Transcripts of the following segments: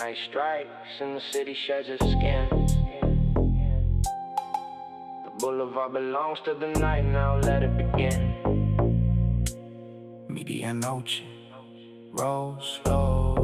midnight strikes and the city sheds its skin. The boulevard belongs to the night, now let it begin. Medianoche, roll slow.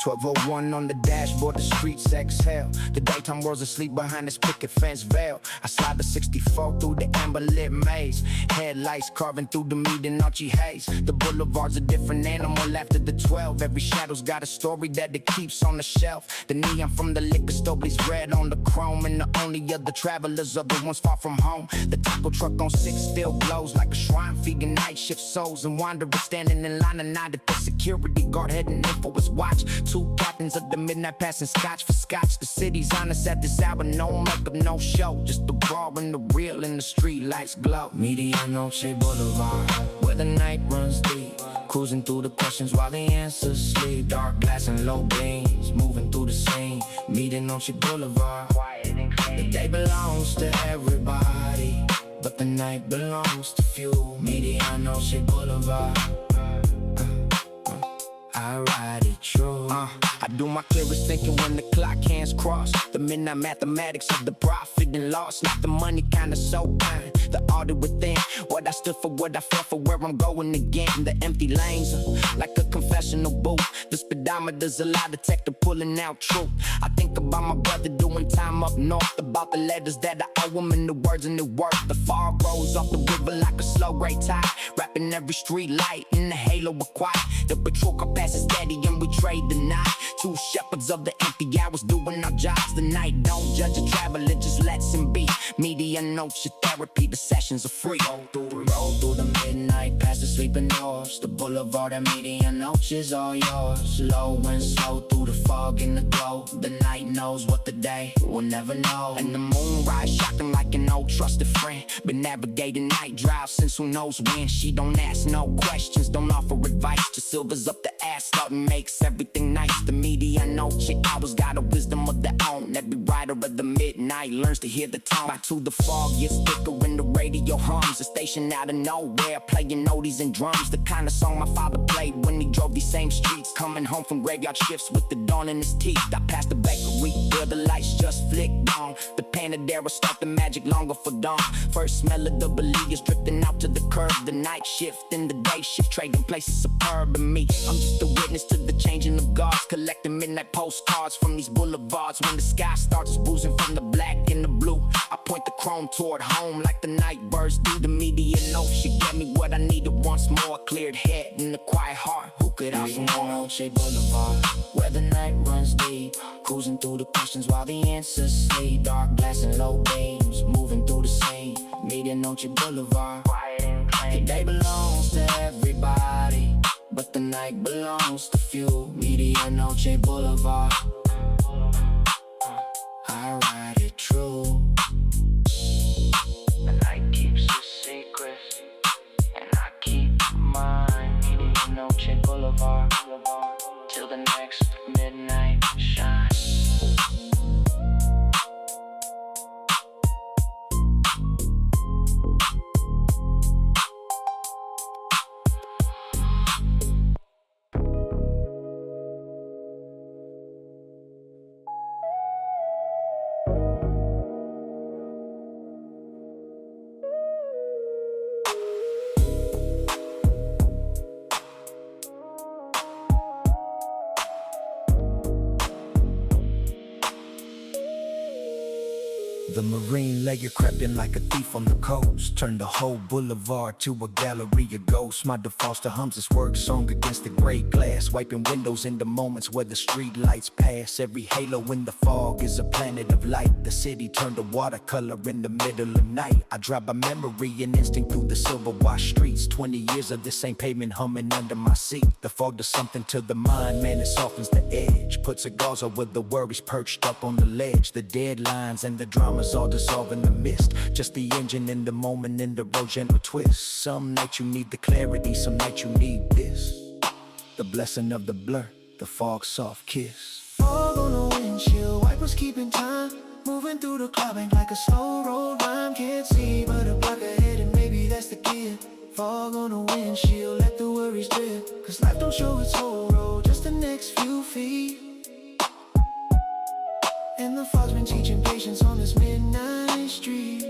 12:01 on the dashboard, the streets exhale. The daytime world's asleep behind this picket fence veil. I slide the 64 through the amber lit maze. Headlights carving through the Medianoche haze. The boulevard's a different animal after the 12. Every shadow's got a story that it keeps on the shelf. The neon from the liquor store bleeds red on the chrome. And the only other travelers are the ones far from home. The taco truck on 6 still glows like a shrine, feeding night shift souls. And wanderers standing in line and night at the security guard heading in for his watch. Two captains of the midnight passing scotch for scotch. The city's honest at this hour, no makeup, no show. Just the raw and the real and the street lights glow. Medianoche Boulevard, where the night runs deep. Cruising through the questions while the answers sleep. Dark glass and low beams, moving through the scene. Medianoche Boulevard, quiet and clean. The day belongs to everybody, but the night belongs to few. Medianoche Boulevard, I ride it true. I do my clearest thinking when the clock hands cross. The midnight mathematics of the profit and loss. Not the money kind of so kind, the audit within. What I stood for, what I felt for, where I'm going again. The empty lanes like a confessional booth. The speedometer's a lie detector pulling out truth. I think about my brother doing time up north. About the letters that I owe him and the words and the worth. The fog rolls off the river like a slow gray tide, wrapping every street light in the halo of quiet. The patrol car passes steady and we trade the night. Two shepherds of the empty hours doing our jobs. The night don't judge a traveler, just lets him be. Medianoche therapy, the sessions are free. Roll through the midnight past the sleeping doors. The boulevard at Medianoche's all yours. Slow and slow through the fog and the glow. The night knows what the day will never know. And the moonrise shocking like an old trusted friend. Been navigating night drive since who knows when. She don't ask no questions, don't offer advice. Just silvers up the ass, thought makes everything nice. The Medianoche hours got a wisdom of their own. Every rider of the midnight learns to hear the tone. By two the fog gets thicker when the radio hums. A station out of nowhere playing oldies and drums. The kind of song my father played when he drove these same streets. Coming home from graveyard shifts with the dawn in his teeth. I passed the bakery where the lights just flicked on. The Panadera start the magic longer for dawn. First smell of the Belias drifting out to the curb. The night shift and the day shift trading places superb to me. I'm just a witness to the changing of guards, collecting midnight postcards from these boulevards. When the sky starts boozing from the black and the blue, I point the chrome toward home like the night birds do. The Medianoche gave me what I needed once more. A cleared head and a quiet heart. Who could ask for more? Medianoche Boulevard, where the night runs deep. Cruising through the questions while the answers sleep. Dark glass and low beams, moving through the scene. Medianoche Boulevard, quiet and clean. The day belongs to everybody, but the night belongs to few. Medianoche Boulevard, I ride it true. The night keeps a secret, and I keep mine. Medianoche Boulevard, till the next midnight shine. The marine layer crept in like a thief on the coast. Turned the whole boulevard to a gallery of ghosts. My defaults to hums this work song against the gray glass, wiping windows into moments where the street lights pass. Every halo in the fog is a planet of light. The city turned to watercolor in the middle of night. I drive by memory and instinct through the silver washed streets. 20 years of this same pavement humming under my seat. The fog does something to the mind, man, it softens the edge. Puts a gauze over the worries perched up on the ledge. The deadlines and the dramas all dissolve in the mist. Just the engine in the moment in the road gentle twist. Some nights you need the clarity, some nights you need this. The blessing of the blur, the fog soft kiss. Fog on the windshield, wipers keeping time. Moving through the cloud bank like a slow road rhyme. Can't see but a block ahead and maybe that's the kid. Fog on the windshield, let the worries drip. Cause life don't show its whole road, just the next few feet. And the fog's been teaching patience on this midnight street.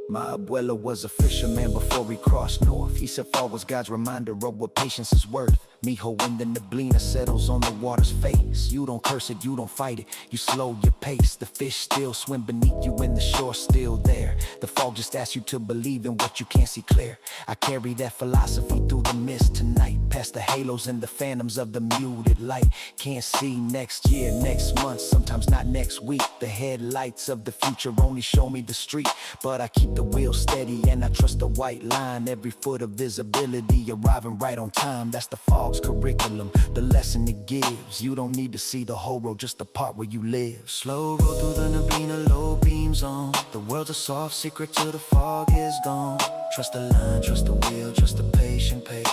My abuelo was a fisherman before he crossed north. He said fog was God's reminder of what patience is worth. Mijo, when the Neblina settles on the water's face, you don't curse it, you don't fight it, you slow your pace. The fish still swim beneath you and the shore's still there. The fog just asks you to believe in what you can't see clear. I carry that philosophy through the mist tonight, past the halos and the phantoms of the muted light. Can't see next year, next month, sometimes not next week. The headlights of the future only show me the street, but I keep the wheel steady and I trust the white line. Every foot of visibility arriving right on time. That's the fog's curriculum, the lesson it gives. You don't need to see the whole road, just the part where you live. Slow road through the Neblina, low beams on. The world's a soft secret till the fog is gone. Trust the line, trust the wheel, trust the patient pace.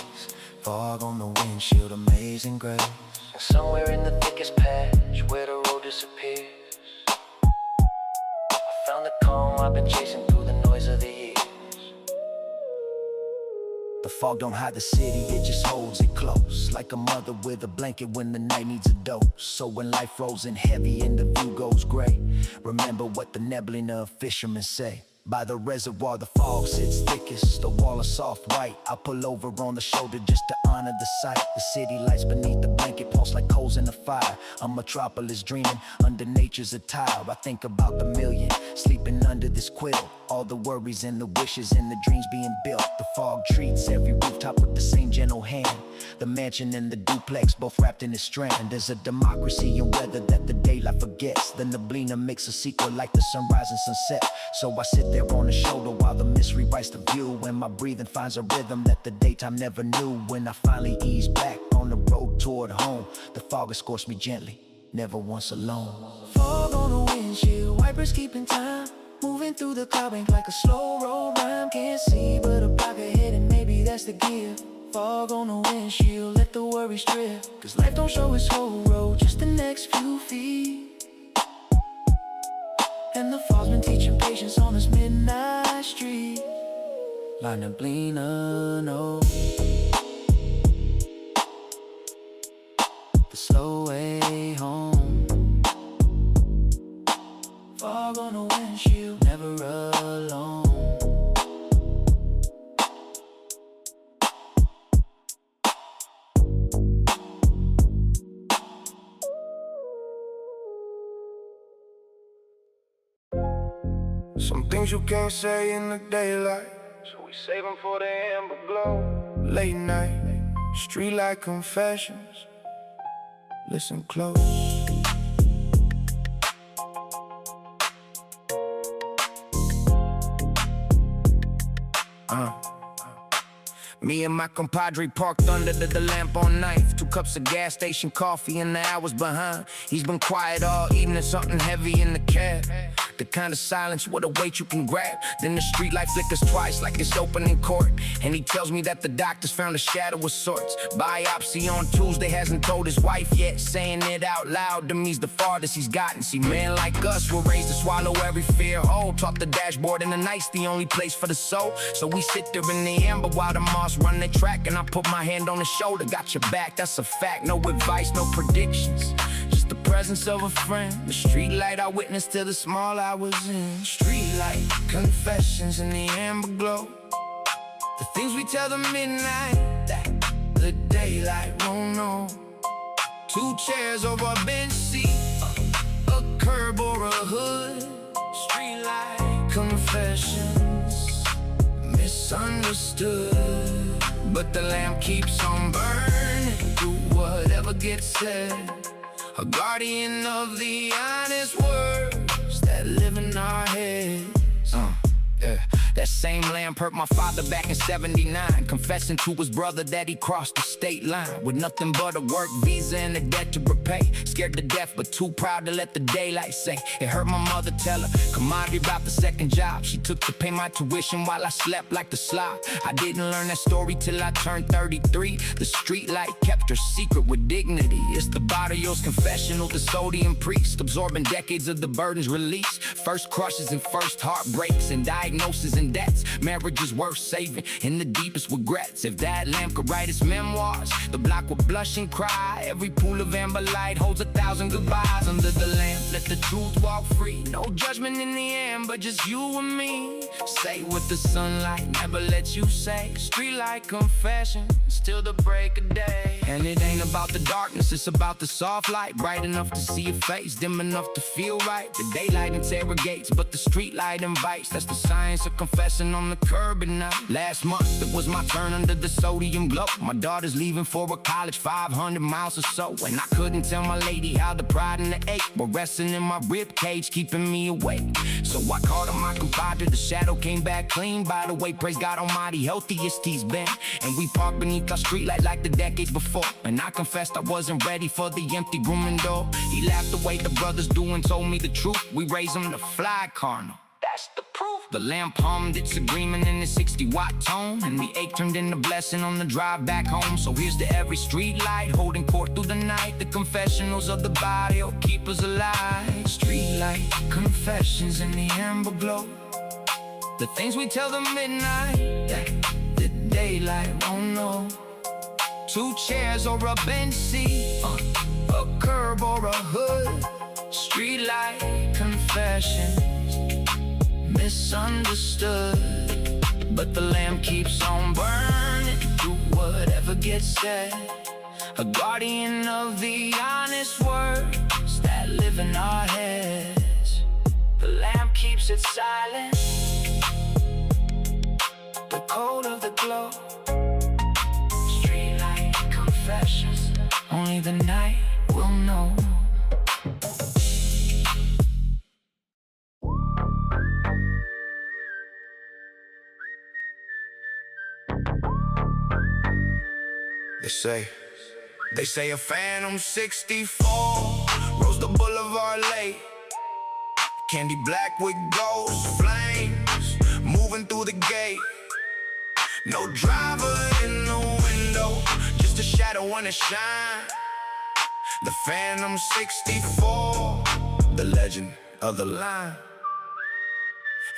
Fog on the windshield, amazing grace. And somewhere in the thickest patch where the road disappears, I found the calm I've been chasing through the noise of the years. The fog don't hide the city, it just holds it close, like a mother with a blanket when the night needs a dose. So when life rolls in heavy and the view goes gray, remember what the Neblina fishermen say. By the reservoir the fog sits thickest, the wall is soft white. I pull over on the shoulder just to honor the sight. The city lights beneath the blanket pulse like coals in a fire. A metropolis dreaming under nature's attire. I think about the million sleeping under this quilt, all the worries and the wishes and the dreams being built. The fog treats every rooftop with the same gentle hand. The mansion and the duplex both wrapped in its strand. There's a democracy in weather that the daylight forgets. The Neblina makes a sequel like the sunrise and sunset. So I sit there on the shoulder while the mist rewrites the view, and my breathing finds a rhythm that the daytime never knew. When I finally ease back on the road toward home, the fog escorts me gently, never once alone. Fog on the windshield, wipers keeping time, moving through the cloud bank like a slow roll rhyme. Can't see but a block ahead and maybe that's the gear. Fog on the windshield, let the worries drift. Cause life don't show its whole road, just the next few feet. And the fog's been teaching patience on this midnight street. Like Neblina, no, the slow way home. Fog on the windshield, never alone. Some things you can't say in the daylight, so we save them for the amber glow. Late night, streetlight confessions, listen close. Me and my compadre parked under the lamp on knife. 2 cups of gas station coffee and the hours behind. He's been quiet all evening, something heavy in the cab. The kind of silence with a weight you can grab. Then the street light flickers twice like it's open in court, and he tells me that the doctors found a shadow of sorts. Biopsy on Tuesday, hasn't told his wife yet. Saying it out loud to me's the farthest he's gotten. See, men like us were raised to swallow every fear whole. Taught the dashboard and the night's the only place for the soul. So we sit there in the amber while the moss run their track, and I put my hand on his shoulder. Got your back, that's a fact. No advice, no predictions, just the presence of a friend. The street light I witnessed till the small I was in. Streetlight confessions in the amber glow. The things we tell the midnight that the daylight won't know. 2 chairs over a bench seat, a curb or a hood. Streetlight confessions, misunderstood. But the lamp keeps on burning through whatever gets said. A guardian of the honest words that live in our heads. That same lamp hurt my father back in '79, confessing to his brother that he crossed the state line with nothing but a work visa and a debt to repay. Scared to death but too proud to let the daylight say. It hurt my mother tell her commodity about the second job she took to pay my tuition while I slept like the slob. I didn't learn that story till I turned 33. The street light kept her secret with dignity. It's the barrio's confessional, the sodium priest, absorbing decades of the burdens released. First crushes and first heartbreaks and diagnoses and and that's marriages worth saving in the deepest regrets. If that lamp could write its memoirs, the block would blush and cry. Every pool of amber light holds 1,000 goodbyes. Under the lamp, let the truth walk free. No judgment in the end, but just you and me. Say what the sunlight never lets you say. Streetlight confessions till the break of day. And it ain't about the darkness, it's about the soft light. Bright enough to see your face, dim enough to feel right. The daylight interrogates, but the streetlight invites. That's the science of confessing on the curb at night. Last month, it was my turn under the sodium glow. My daughter's leaving for a college 500 miles or so. And I couldn't tell my lady how the pride and the ache were resting in my rib cage, keeping me awake. So I called on my compadre, the shadow came back clean. By the way, praise God Almighty, healthiest he's been. And we parked beneath our streetlight like the decades before. And I confessed I wasn't ready for the empty room and door. He laughed the way the brothers do and told me the truth. We raised him to fly carnal. That's the proof. The lamp hummed its agreement in the 60-watt tone, and the ache turned into blessing on the drive back home. So here's to every street light holding court through the night. The confessionals of the body will keep us alive. Streetlight confessions in the amber glow. The things we tell the midnight that the daylight won't know. 2 chairs or a bench seat, a curb or a hood. Streetlight confessions, misunderstood. But the lamp keeps on burning through whatever gets said. A guardian of the honest words that live in our heads. The lamp keeps it silent, the code of the glow. Streetlight confessions, only the night will know. They say a Phantom 64 rose the boulevard late. Candy black with ghost flames moving through the gate. No driver in the window, just a shadow and a shine. The Phantom 64, the legend of the line.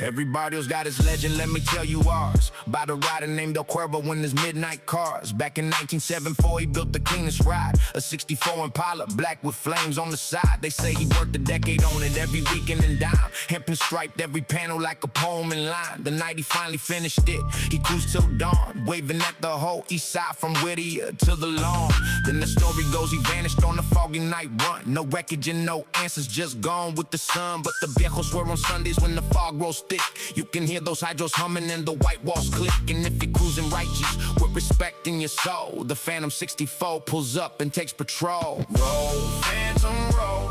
Everybody else got his legend, let me tell you ours. About a rider named El Cuervo in his midnight cars. Back in 1974, he built the cleanest ride. A 64 Impala, black with flames on the side. They say he worked a decade on it every weekend and dime. Hemp and striped every panel like a poem in line. The night he finally finished it, he cruised till dawn, waving at the whole east side from Whittier to the lawn. Then the story goes he vanished on a foggy night run. No wreckage and no answers, just gone with the sun. But the viejos swear on Sundays when the fog rolls thick, you can hear those hydros humming and the white walls click. And if you're cruising righteous with respect in your soul, the Phantom 64 pulls up and takes patrol. Roll, Phantom, roll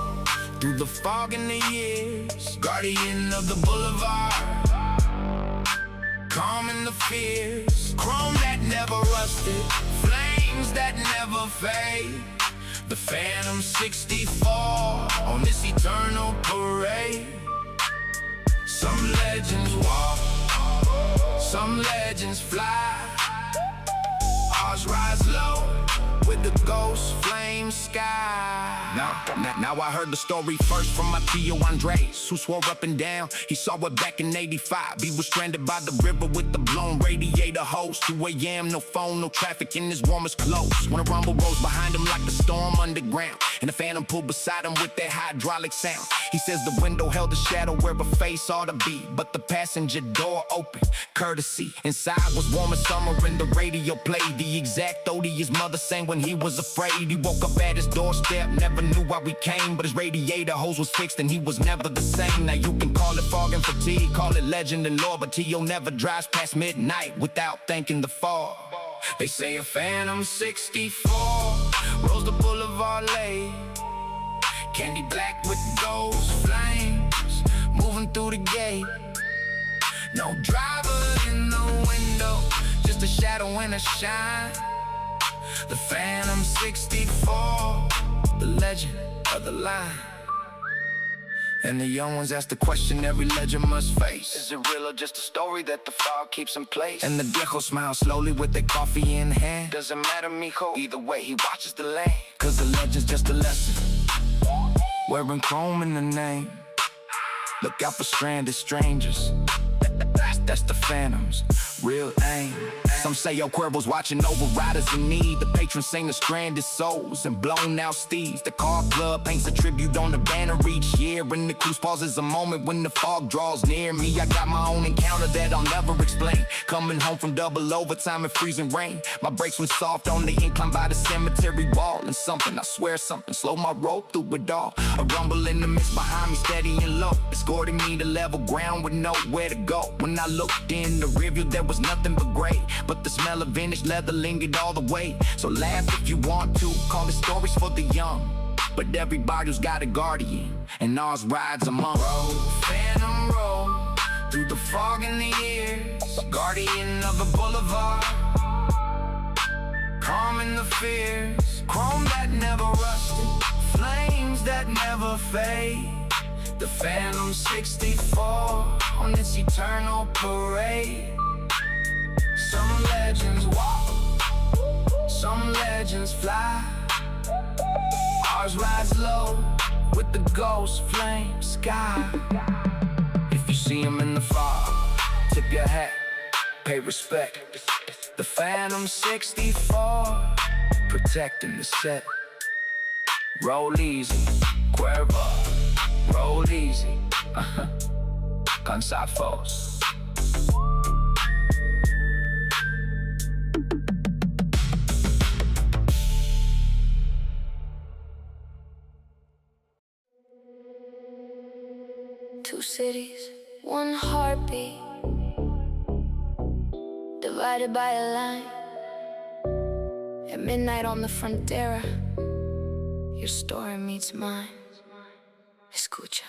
through the fog in the years. Guardian of the boulevard, calm in the fears. Chrome that never rusted, flames that never fade. The Phantom 64 on this eternal parade. Some legends walk, some legends fly. Ours rise low with the ghost flame sky. Now I heard the story first from my Tio Andres, who swore up and down he saw it back in 85. He was stranded by the river with the blown radiator hose. 2 a.m., no phone, no traffic in his warmest clothes. When a rumble rose behind him like a storm underground, and the Phantom pulled beside him with that hydraulic sound. He says the window held a shadow where a face ought to be, but the passenger door opened, courtesy. Inside was warm as summer and the radio played the exact ode his mother sang when he was afraid. He woke up at his doorstep, never knew why we came, but his radiator hose was fixed and he was never the same. Now you can call it fog and fatigue, call it legend and lore, but Tio never drives past midnight without thanking the fog. They say a Phantom 64 rolls the boulevard late. Candy black with ghost flames moving through the gate. No driver in the window, just a shadow and a shine. The Phantom 64, the legend of the line. And the young ones ask the question every legend must face. Is it real or just a story that the fog keeps in place? And the viejos smile slowly with their coffee in hand. Doesn't matter, mijo, either way he watches the lane. Cause the legend's just a lesson, wearing chrome in the name. Look out for stranded strangers. That's That's the phantoms, real aim. Some say your Cuervo's watching over riders in need. The patron saint of stranded souls and blown out steeds. The car club paints a tribute on the banner each year. And the Cruz pauses a moment when the fog draws near me. I got my own encounter that I'll never explain. Coming home from double overtime and freezing rain. My brakes went soft on the incline by the cemetery wall. And something, I swear something, slowed my rope through it all. A rumble in the mist behind me, steady and low, escorting me to level ground with nowhere to go. When I looked in the rearview, there was nothing but gray, but the smell of vintage leather lingered all the way. So laugh if you want to, call it stories for the young, but everybody's got a guardian, and ours rides among. Road, phantom road, through the fog in the years, guardian of the boulevard, calming the fears, chrome that never rusted, flames that never fade. The Phantom 64 on its eternal parade. Some legends walk, some legends fly. Ours rides low with the ghost flame sky. If you see him in the fog, tip your hat, pay respect. The Phantom 64, protecting the set. Roll easy, Cuervo. Roll easy, Cansafos. Two cities, one heartbeat, divided by a line. At midnight on the Frontera, your story meets mine. Escucha.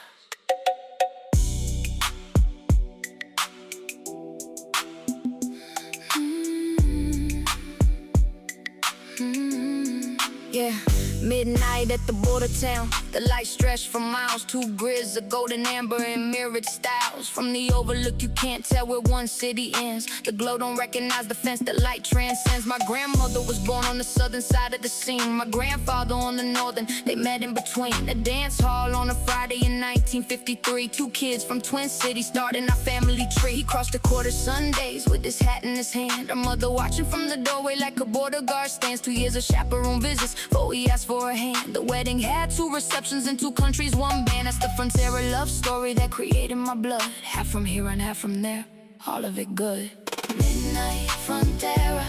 Yeah, midnight at the border town. The lights stretch for miles. Two grids of golden amber and mirrored styles. From the overlook you can't tell where one city ends. The glow don't recognize the fence, the light transcends. My grandmother was born on the southern side of the scene. My grandfather on the northern, they met in between. A dance hall on a Friday in 1953. Two kids from Twin Cities starting our family tree. He crossed the quarter Sundays with his hat in his hand. Our mother watching from the doorway like a border guard stands. 2 years of chaperone visits before he asked for a hand. The wedding had 2 receptions in 2 countries, 1 band. That's the Frontera love story that created my blood. Half from here and half from there, all of it good. Midnight Frontera,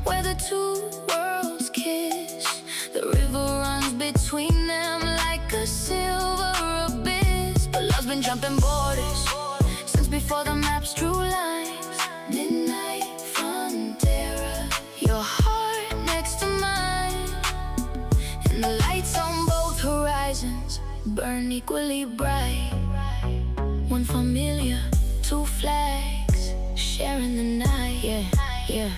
where the 2 worlds kiss. The river runs between them like a silver abyss. But love's been jumping borders since before the maps drew lines. Midnight Frontera, your heart next to mine, and the lights on both horizons burn equally bright. One familiar, 2 flags, sharing the night, yeah.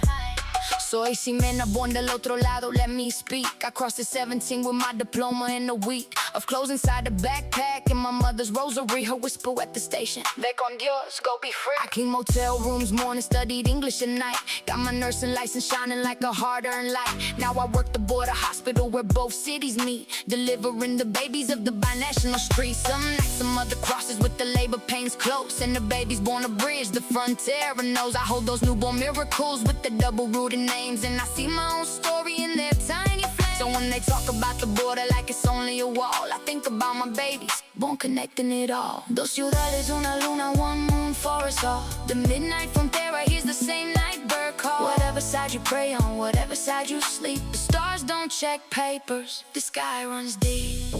Soy Ximena, born del otro lado, let me speak. I crossed at 17 with my diploma in a week. Of clothes inside the backpack and my mother's rosary. Her whisper at the station, ve con Dios, go be free. I cleaned motel rooms morning, studied English at night. Got my nursing license shining like a hard-earned light. Now I work the border hospital where both cities meet, delivering the babies of the binational streets. Some nights some other crosses with the labor pains close, and the baby's born a bridge the Frontera knows. I hold those newborn miracles with the double-rooted names, and I see my own story in their tiny flames. So when they talk about the border like it's only a wall, I think about my babies, born connecting it all. Dos ciudades, una luna, one moon for us all. The midnight Frontera, here's the same night bird call. Whatever side you pray on, whatever side you sleep, the stars don't check papers, the sky runs deep.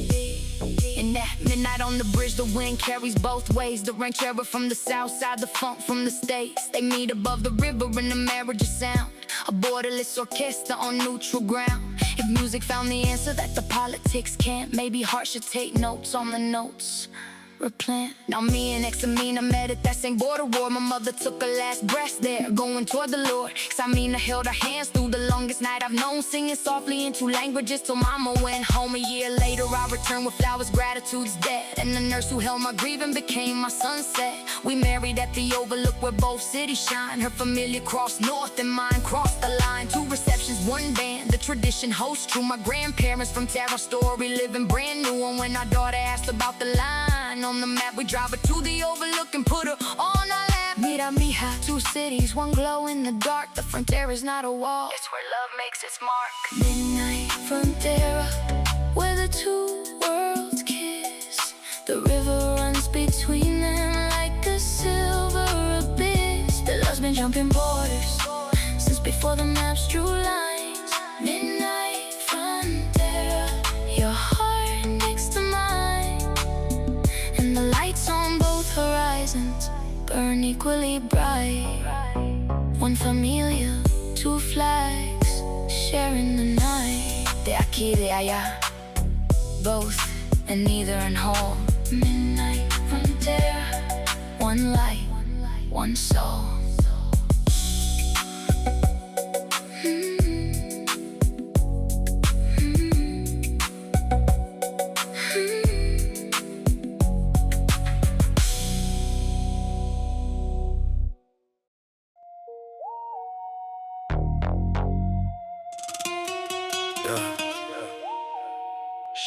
And at midnight on the bridge, the wind carries both ways. The ranchera from the south side, the funk from the states. They meet above the river in the marriage of sound, a borderless orchestra on neutral ground. If music found the answer that the politics can't, maybe heart should take notes on the notes. Replant. Now me and Ximena met at that same border war. My mother took her last breath there, going toward the Lord. Ximena held her hands through the longest night I've known, singing softly in 2 languages till mama went home. A year later I returned with flowers, gratitude's dead, and the nurse who held my grieving became my sunset. We married at the overlook where both cities shine. Her familiar crossed north and mine crossed the line. 2 receptions, 1 band, the tradition holds true. My grandparents from Terra story living brand new, and when our daughter asked about the line on the map, we drive her to the overlook and put her on our lap. mira, mija. Two cities, one glow in the dark. The frontera is not a wall, it's where love makes its mark. Midnight frontera, where the two worlds kiss. The river runs between them like a silver abyss. The love's been jumping borders since before the maps drew lines. Midnight frontera, your heart next to mine, and the lights on both horizons burn equally bright. One familia, two flags, sharing the night. De aquí, de allá, both and neither in whole. Midnight frontera, one light, one soul.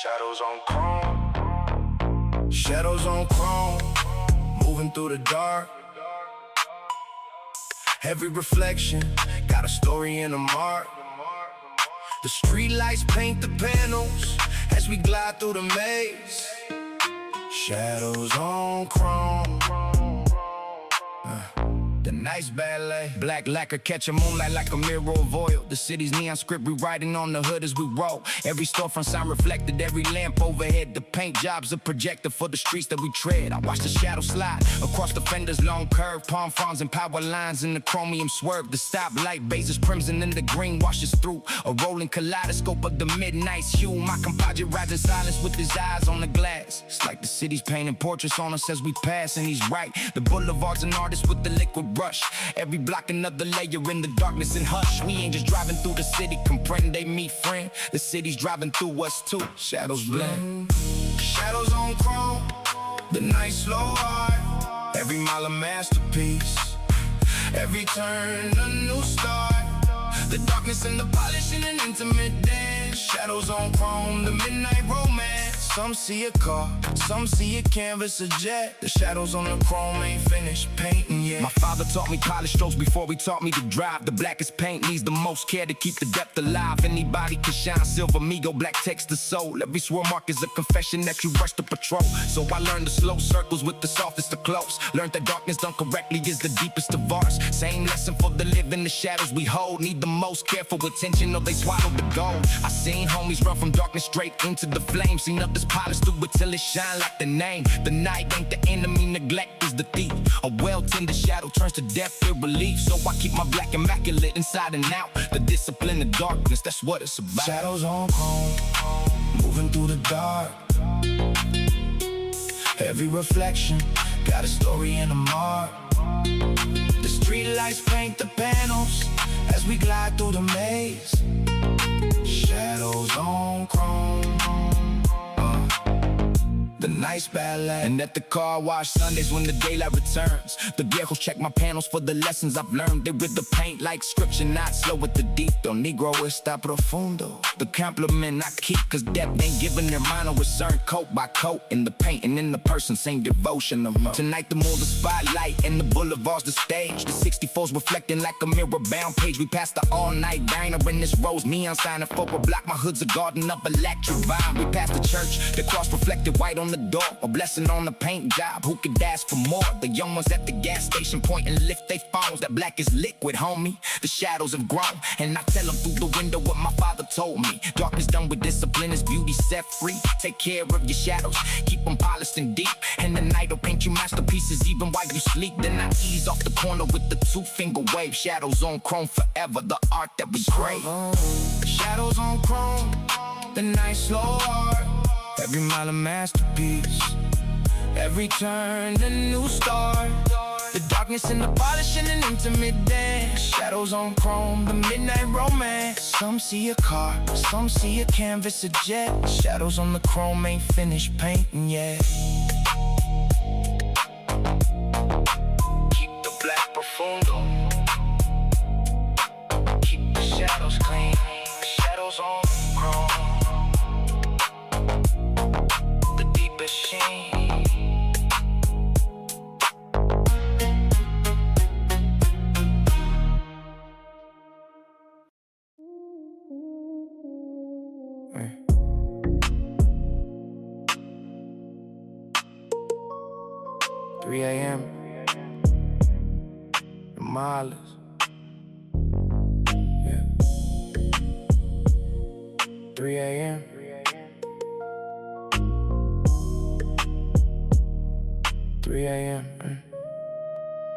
Shadows on chrome, shadows on chrome, moving through the dark. Every reflection got a story and a mark. The streetlights paint the panels as we glide through the maze. Shadows on chrome, the nice ballet. Black lacquer catching moonlight like a mirror of oil. The city's neon script rewriting on the hood as we roll. Every storefront sign reflected, every lamp overhead. The paint job's a projector for the streets that we tread. I watch the shadow slide across the fender's long curve. Palm fronds and power lines in the chromium swerve. The stoplight bases crimson and the green washes through a rolling kaleidoscope of the midnight's hue. My compadre rides in silence with his eyes on the glass. It's like the city's painting portraits on us as we pass, and he's right. The boulevard's an artist with the liquid brush. Every block another layer in the darkness and hush. We ain't just driving through the city, comprende me, friend. The city's driving through us too. Shadows blend. Shadows on chrome, the night slow hard. Every mile a masterpiece, every turn a new start. The darkness and the polish in an intimate dance. Shadows on chrome, the midnight romance. Some see a car, some see a canvas, a jet. The shadows on the chrome ain't finished painting yet. My father taught me polish strokes before he taught me to drive. The blackest paint needs the most care to keep the depth alive. Anybody can shine silver, Migo, black text the soul. Every swirl mark is a confession that you rush to patrol. So I learned the slow circles with the softest of close. Learned that darkness done correctly is the deepest of arts. Same lesson for the living, the shadows we hold need the most careful attention or they swallow the gold. I seen homies run from darkness straight into the flames. Seen others polish through it till it shine like the name. The night ain't the enemy, neglect is the thief. A well-tended shadow turns to death with relief. So I keep my black immaculate inside and out. The discipline of darkness, that's what it's about. Shadows on chrome, moving through the dark. Every reflection got a story and a mark. The streetlights paint the panels as we glide through the maze. Shadows on chrome, the nice ballet. And at the car wash Sundays when the daylight returns, the viejos check my panels for the lessons I've learned. They with the paint like scripture, not slow with the deep. Don Negro está profundo, the compliment I keep, cause depth ain't giving their mind a concern. Coat by coat, in the paint and in the person, same devotion of mine. Tonight the moon the spotlight and the boulevard's the stage. The 64's reflecting like a mirror bound page. We passed the all-night diner in this rose neon sign for a block. My hood's a garden of electric vibe. We passed the church, the cross reflected white on the door. A blessing on the paint job, who could ask for more? The young ones at the gas station point and lift they phones. That black is liquid, homie. The shadows have grown, and I tell them through the window what my father told me. Darkness done with discipline is beauty set free. Take care of your shadows, keep them polished and deep. And the night will paint you masterpieces even while you sleep. Then I ease off the corner with the two-finger wave. Shadows on chrome forever, the art that we crave. Shadows on chrome, the night slow hard. Every mile a masterpiece, every turn a new start. The darkness and the polish in an intimate dance. Shadows on chrome, the midnight romance. Some see a car, some see a canvas, a jet. Shadows on the chrome ain't finished painting yet. Keep the black profundo, keep the shadows clean. Shadows on chrome, machine. 3 a.m. The miles. Yeah. 3 a.m. 3 a.m.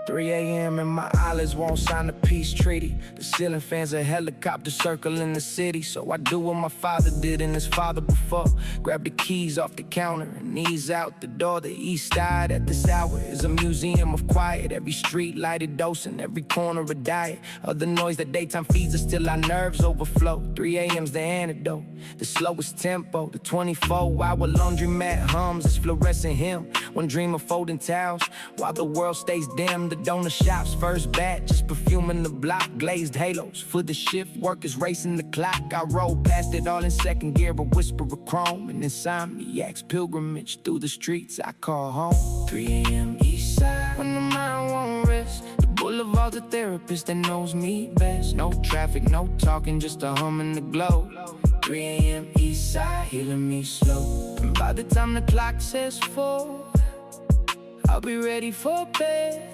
3 a.m. and my eyelids won't sign the peace treaty. The ceiling fans a helicopter circling the city. So I do what my father did and his father before. Grab the keys off the counter and ease out the door. The Eastside at this hour is a museum of quiet. Every street lighted dosing, every corner a diet. Other noise that daytime feeds us till our nerves overflow. 3 a.m.'s the antidote, the slowest tempo. The 24-hour laundromat hums its fluorescent hymn. One dream of folding towels while the world stays dim. The donor shop's first batch is perfuming the block. Glazed halos for the shift workers racing the clock. I roll past it all in second gear, a whisper of chrome. And insomniac's pilgrimage through the streets I call home. 3 a.m. Eastside, when the mind won't rest. The boulevard, the therapist that knows me best. No traffic, no talking, just a hum in the glow. 3 a.m. Eastside, healing me slow. And by the time the clock says 4, I'll be ready for bed.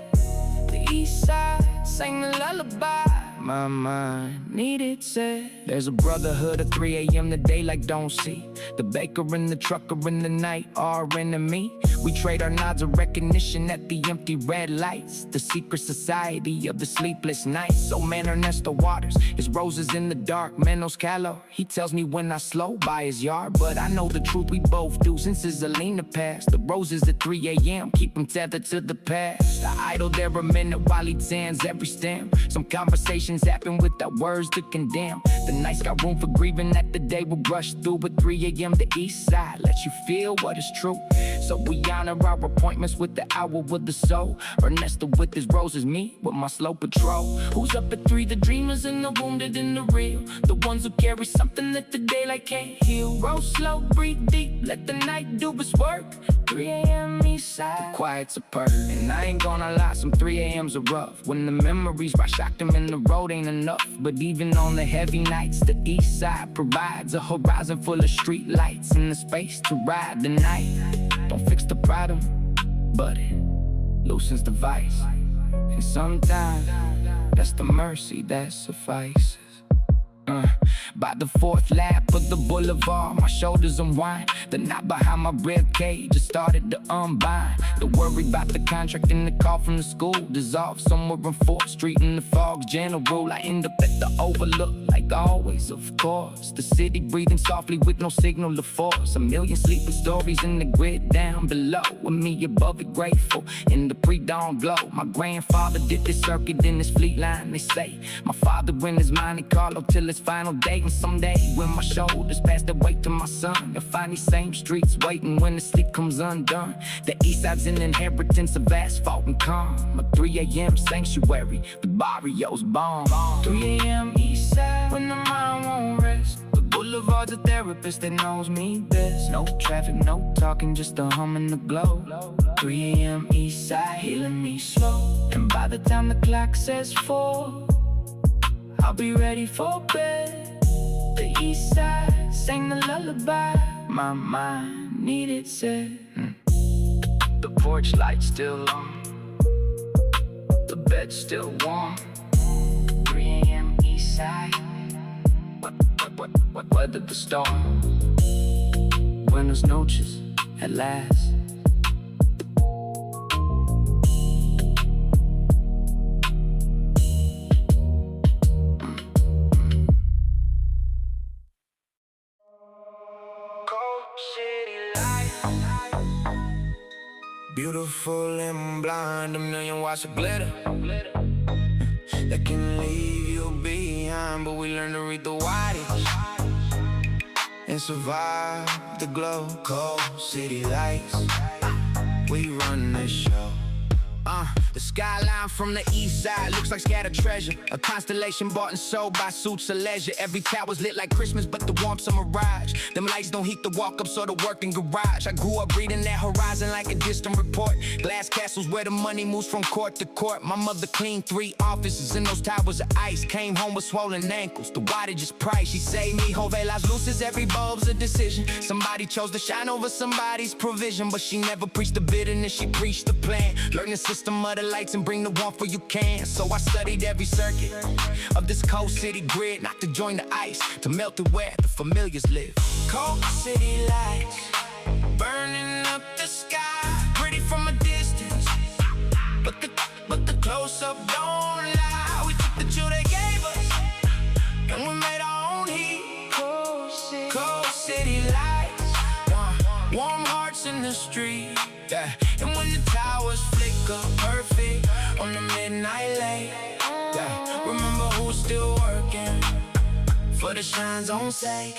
The Eastside sang the lullaby my mind needed said. There's a brotherhood at 3 a.m. the daylight don't see. The baker and the trucker in the night are enemy. We trade our nods of recognition at the empty red lights. The secret society of the sleepless nights. So man Ernesto Waters, his roses in the dark, Menos Callow. He tells me when I slow by his yard, but I know the truth we both do since his Alina passed. The roses at 3 a.m. keep him tethered to the past. I idle there a minute while he tans every stem. Some conversations happen without words to condemn. The nights got room for grieving that the day will rush through. But 3 a.m. the Eastside lets you feel what is true. So we honor our appointments with the hour with the soul. Ernesto with his roses, me with my slow patrol. Who's up at 3? The dreamers and the wounded and the real. The ones who carry something that the daylight can't heal. Roll slow, breathe deep, let the night do its work. 3 a.m. Eastside, the quiet's a perk. And I ain't gonna lie, some 3 a.m.'s are rough. When the memories rush, shock them in the road ain't enough. But even on the heavy nights, the Eastside provides a horizon full of street lights and the space to ride the night. Don't fix the problem, but it loosens the vice. And sometimes that's the mercy that suffices. By the 4th lap of the boulevard, my shoulders unwind. The knot behind my rib cage just started to unbind. The worry about the contract and the call from the school dissolved somewhere on 4th Street in the fog's general. I end up at the Overlook like always, of course. The city breathing softly with no signal to force. A million sleeping stories in the grid down below, with me above it grateful in the pre-dawn glow. My grandfather did this circuit in his fleet line, they say. My father in his Monte Carlo till his final day. And someday when my shoulders pass the weight to my son, you'll find these same streets waiting when the sleep comes undone. The Eastside's an inheritance of asphalt and calm. A 3 a.m. sanctuary, the barrio's bomb. 3 a.m. Eastside, when the mind won't rest. The boulevard's a therapist that knows me best. No traffic, no talking, just a hum and the glow. 3 a.m. Eastside, healing me slow. And by the time the clock says 4, I'll be ready for bed. The Eastside sang the lullaby my mind needed said. The porch light still on, the bed still warm. 3 a.m. Eastside, what weathered the storm. Buenos noches at last. Beautiful and blind, 1,000,000 watts of glitter that can leave you behind. But we learn to read the wattage and survive the glow. Cold city lights, we run this show. The skyline from the east side looks like scattered treasure. A constellation bought and sold by suits of leisure. Every tower's lit like Christmas, but the warmth's a mirage. Them lights don't heat the walk-ups or the working garage. I grew up reading that horizon like a distant report. Glass castles where the money moves from court to court. My mother cleaned 3 offices in those towers of ice. Came home with swollen ankles, the wattage is price. She say mi jove las luces, every bulb's a decision. Somebody chose to shine over somebody's provision, but she never preached the bitterness, she preached the plan. Learn the system of the lights and bring the warmth where you can. So I studied every circuit of this cold city grid, not to join the ice, to melt it where the familiars live. Cold city lights burning up the sky, pretty from a distance, but the close-up don't lie. We took the chill they gave us and we made our own heat. Cold city lights, warm hearts in the street, yeah. And when the towers flicker perfect on the midnight lane, yeah. Remember who's still working for the shine's own sake.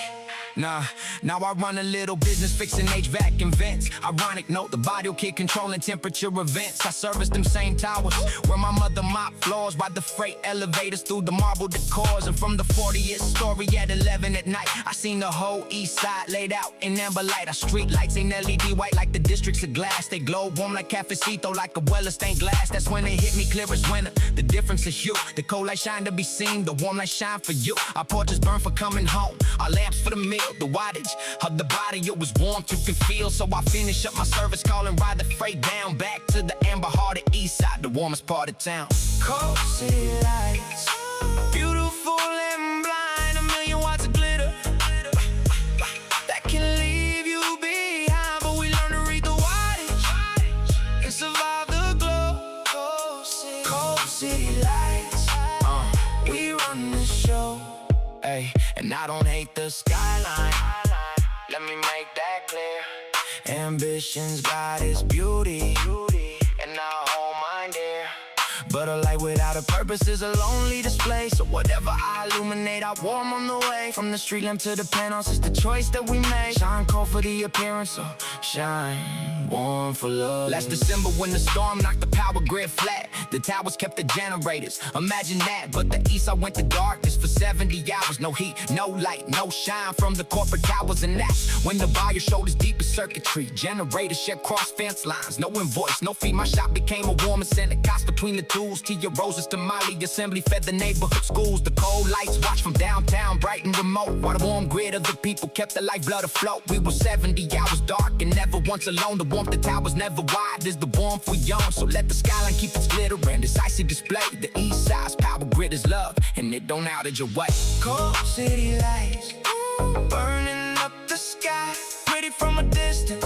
Now I run a little business fixing HVAC and vents. Ironic note, the body kid controlling temperature events. I service them same towers where my mother mopped floors, ride the freight elevators through the marble decors. And from the 40th story at 11 at night, I seen the whole east side laid out in amber light. Our street lights ain't LED white like the districts of glass. They glow warm like cafecito, like a well of stained glass. That's when they hit me clear as winter. The difference is you. The cold light shine to be seen, the warm light shine for you. Our porches burn for coming home, our lamps for the meal. The wattage of the body, it was warm, you can feel. So I finish up my service call and ride the freight down back to the amber heart of Eastside, the warmest part of town. Cold city lights, beautiful and blind, 1,000,000 watts of glitter that can leave you behind. But we learn to read the wattage and survive the glow. Cold city lights, we run the show. Ay, and I don't hate the skyline, let me make that clear. Ambition's God is beauty, and I hold mine dear. But a light without a purpose is a lonely display. So whatever I illuminate, I warm on the way. From the street lamp to the penthouse, it's the choice that we made. Shine cold for the appearance, so shine warm for love. Last December when the storm knocked the power grid flat, the towers kept the generators, imagine that. But the east I went to darkness for 70 hours. No heat, no light, no shine from the corporate towers. And that's when the buyer showed his deepest circuitry. Generators shed cross fence lines, no invoice, no fee. My shop became a warm and center cost between the tools. Tia Roses to Molly assembly fed the neighborhood schools. The cold lights watched from downtown, bright and remote, while the warm grid of the people kept the lifeblood afloat. We were 70 hours dark and never once alone. The warmth the towers never wide is the warmth we own. So let the skyline keep its glitter and this icy display. The east side's power grid is love, and it don't outage away. Cold city lights, burning up the sky, pretty from a distance,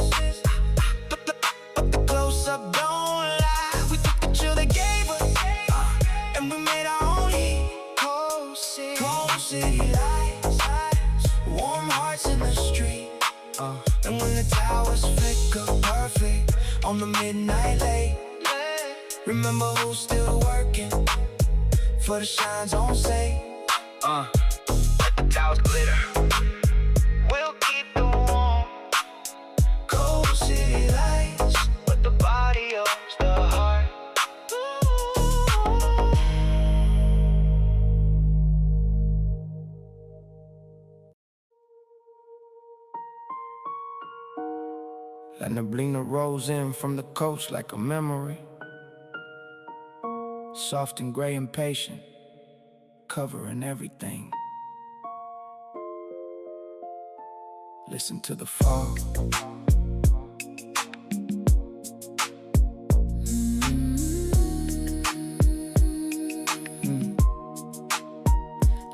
but the close-up don't lie. We took the chill they gave us, and we made our own heat. Cold city lights, warm hearts in the street, and when the towers flicker perfect on the midnight late, remember who's still working for the shine's own sake. Let the towers glitter, we'll keep the warm. Cold city lights, but the body owns the heart. La Neblina rolls in from the coast like a memory, soft and gray and patient, covering everything. Listen to the fog.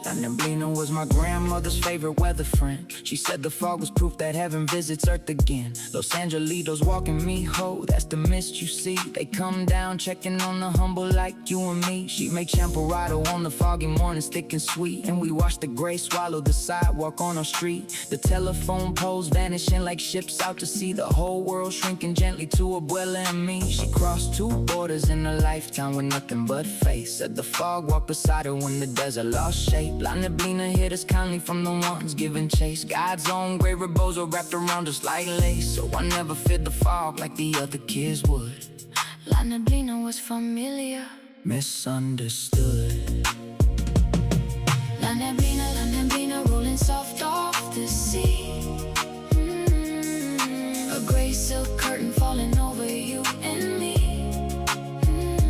La Neblina was my grandmother's favorite weather friend. She said the fog was proof that heaven visits earth again. Los Angelitos walking me ho, that's the mist you see. They come down checking on the humble like you and me. She make champorado on the foggy mornings thick and sweet, and we watch the gray swallow the sidewalk on our street. The telephone poles vanishing like ships out to sea. The whole world shrinking gently to Abuela and me. She crossed 2 borders in a lifetime with nothing but faith. Said the fog walked beside her when the desert lost shape. La Neblina hit us kindly from the ones giving chase. God's own gray rebozo wrapped around us like lace. So I never feared the fog like the other kids would. La Neblina was familiar, misunderstood. La Neblina, rolling soft off the sea. A gray silk curtain falling over you and me.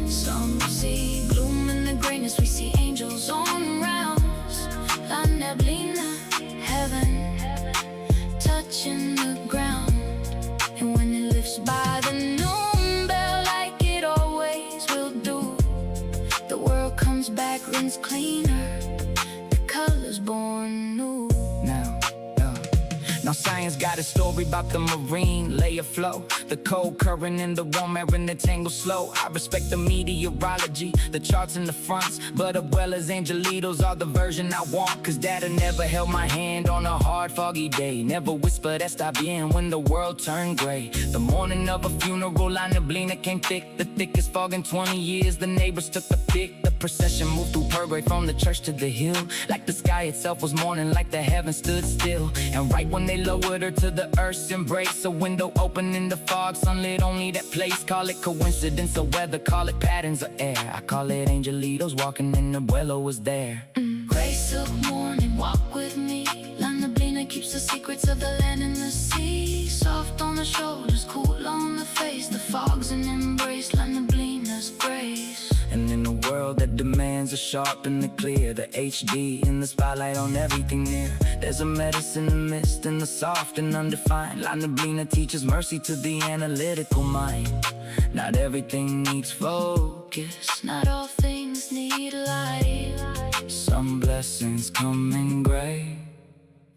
Some see gloom in the grayness, we see angels on rounds. La Neblina, heaven, touching the ground. And when it lifts by the noon bell like it always will do, the world comes back, rinsed cleaner, the colors born new. Now science got a story about the marine layer flow, the cold current in the warm air and the tangle slow. I respect the meteorology, the charts in the fronts, but abuelas, angelitos are the version I want. Cause dada never held my hand on a hard foggy day, never whispered está bien when the world turned gray. The morning of a funeral, La Neblina came thick, the thickest fog in 20 years. The neighbors took the pick, the procession moved through Purgray from the church to the hill, like the sky itself was mourning, like the heavens stood still. And right when they lowered her to the earth's embrace, a window opened in the fog, sunlit only that place. Call it coincidence or weather, call it patterns of air. I call it angelitos walking and Abuelo was there. Gray silk morning, walk with me. La Neblina keeps the secrets of the land and the sea. Soft on the shoulders, cool on the face, the fog's an embrace, La Neblina's grace. And in a world that demands the sharp and the clear, the HD in the spotlight on everything near, there's a medicine in the mist and the soft and undefined. La Neblina teaches mercy to the analytical mind. Not everything needs focus, not all things need light. Some blessings come in gray,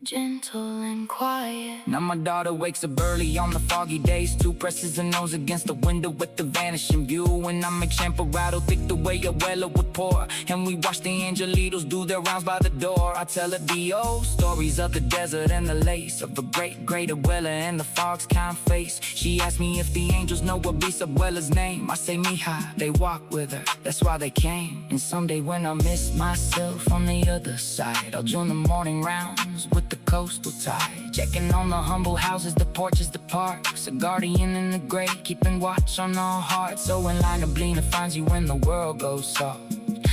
gentle and quiet. Now my daughter wakes up early on the foggy days too, presses her nose against the window with the vanishing view. And I make champurrado thick the way Abuela would pour, and we watch the angelitos do their rounds by the door. I tell her the old stories of the desert and the lace, of a great Abuela and the fog's kind face. She asked me if the angels know what beats Abuela's name. I say mija, they walk with her, that's why they came. And someday when I miss myself on the other side, I'll join the morning rounds with the coastal tide, checking on the humble houses, the porches, the parks, a guardian in the gray, keeping watch on all hearts. So when La Neblina finds you when the world goes soft,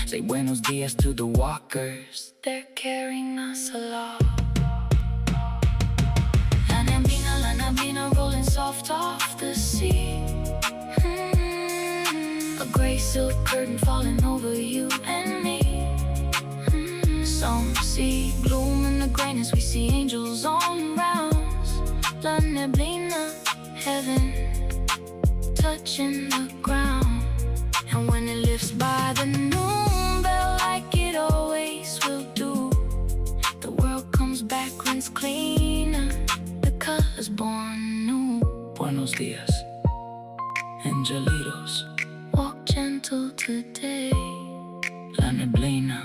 say buenos dias to the walkers, they're carrying us along. La Neblina, rolling soft off the sea. A gray silk curtain falling over you and me. Some see gloom in the grayness, we see angels on rounds. La Neblina, heaven, touching the ground. And when it lifts by the noon bell like it always will do, the world comes back, rinsed cleaner, the colors born new. Buenos dias, angelitos, walk gentle today. La Neblina,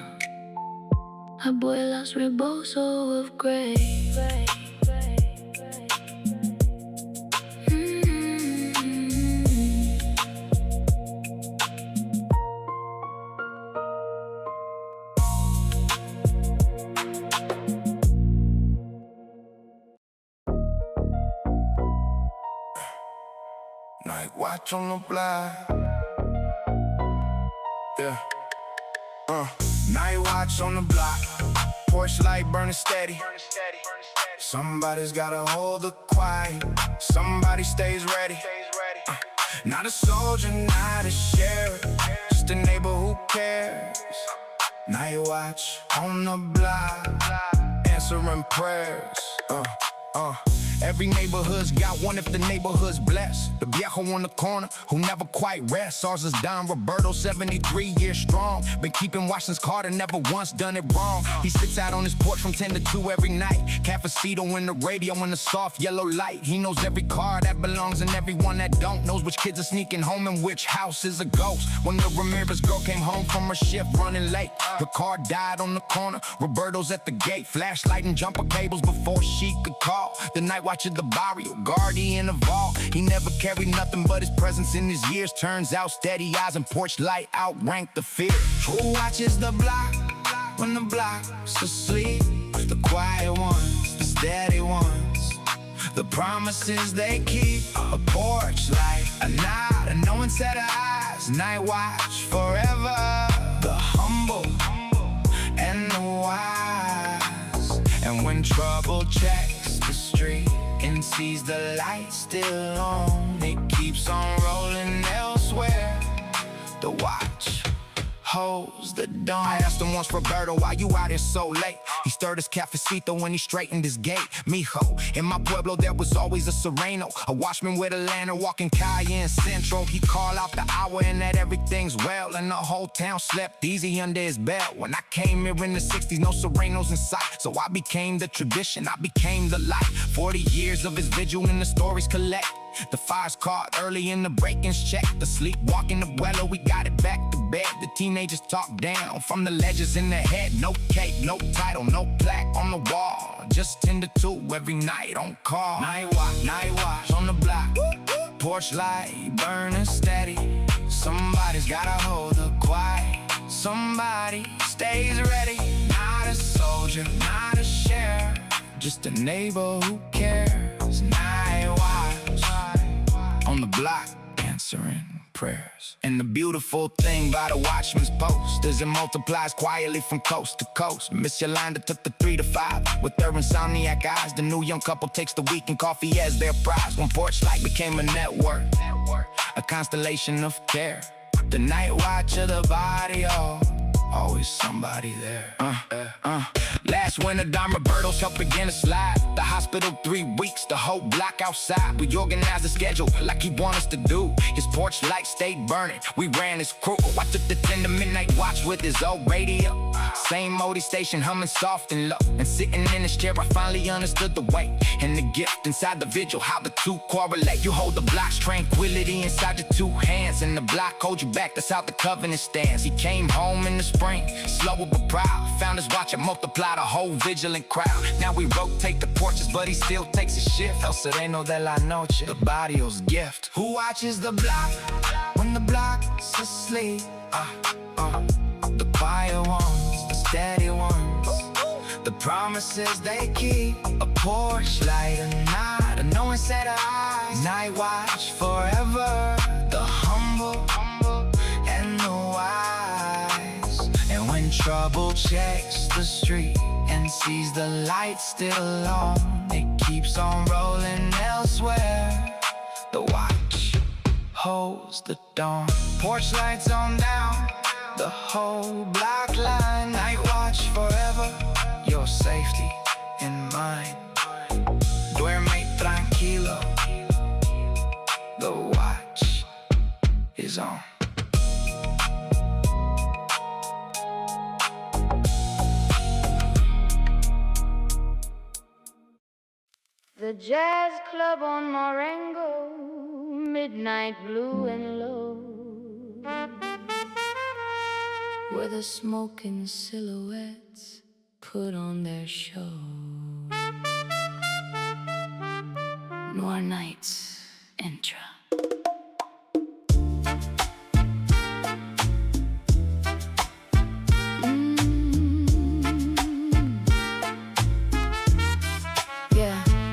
Abuela's rebozo of gray. Night watch on the block. Yeah. Night watch on the block. Porch light burning steady. Somebody's gotta hold the quiet. Somebody stays ready. Not a soldier, not a sheriff, just a neighbor who cares. Night watch on the block, answering prayers. Every neighborhood's got one if the neighborhood's blessed. The viejo on the corner who never quite rests. Ours is Don Roberto, 73 years strong. Been keeping watch since Carter, never once done it wrong. He sits out on his porch from 10 to 2 every night. Cafecito in the radio in the soft yellow light. He knows every car that belongs and everyone that don't. Knows which kids are sneaking home and which house is a ghost. When the Ramirez girl came home from her shift running late, the car died on the corner, Roberto's at the gate. Flashlight and jumper cables before she could call. The night watch of the barrio, guardian of all. He never carried nothing but his presence in his years. Turns out steady eyes and porch light outrank the fear. Who watches the block when the block's asleep? The quiet ones, the steady ones, The promises they keep, a porch light, a nod, a knowing set of eyes, night watch forever. The humble and the wise. And when trouble checks the street and sees the light still on, it keeps on rolling elsewhere. The watch holds the dawn. I asked him once, Roberto, why you out here so late? He stirred his cafecito when he straightened his gate. Mijo, in my pueblo there was always a Serrano, a watchman with a lantern walking Cayenne Central. He called out the hour and that everything's well, and the whole town slept easy under his belt. When I came here in the 60s, no Serranos in sight, so I became the tradition, I became the light. 40 years of his vigil and the stories collect. The fire's caught early in the break-ins check. The sleepwalking abuelo, we got it back to bed. The teenagers talk down from the ledges in their head. No cake, no title, no plaque on the wall. Just 10 to 2 every night on call. Night watch on the block. Porch light burning steady. Somebody's gotta hold the quiet. Somebody stays ready. Not a soldier, not a sheriff, just a neighbor who cares. Night watch on the block, answering prayers. And the beautiful thing about a watchman's post is it multiplies quietly from coast to coast. Miss Yolanda took the 3 to 5 with her insomniac eyes. The new young couple takes the weekend coffee as their prize. When porch light became a network, a constellation of care. The night watch of the barrio, always somebody there. Last winter, Don Roberto's help began to slide. The hospital 3 weeks, the whole block outside. We organized the schedule like he wanted us to do. His porch light stayed burning, we ran his crew. I took the 10 to midnight watch with his old radio. Same oldie station humming soft and low. And sitting in his chair, I finally understood the weight and the gift inside the vigil, how the two correlate. You hold the block's tranquility inside your 2 hands, and the block holds you back, that's how the covenant stands. He came home in the spring, slow but proud. Found his watch and multiplied a whole vigilant crowd. Now we rotate the porches, but he still takes his shift. El Sereno de la Noche, the barrio's gift. Who watches the block when the block's asleep? The quiet ones, the steady ones. The promises they keep, a porch light, a nod, a knowing set of eyes. Night watch forever, the humble and the wise. And when trouble checks the street and sees the light still on, it keeps on rolling elsewhere. The watch holds the dawn. Porch lights on down, the whole block line. Night watch forever, your safety in mind. Duerme tranquilo, the watch is on. The jazz club on Marengo, midnight blue and low, where the smoking silhouettes put on their show. Noir Nights Intra.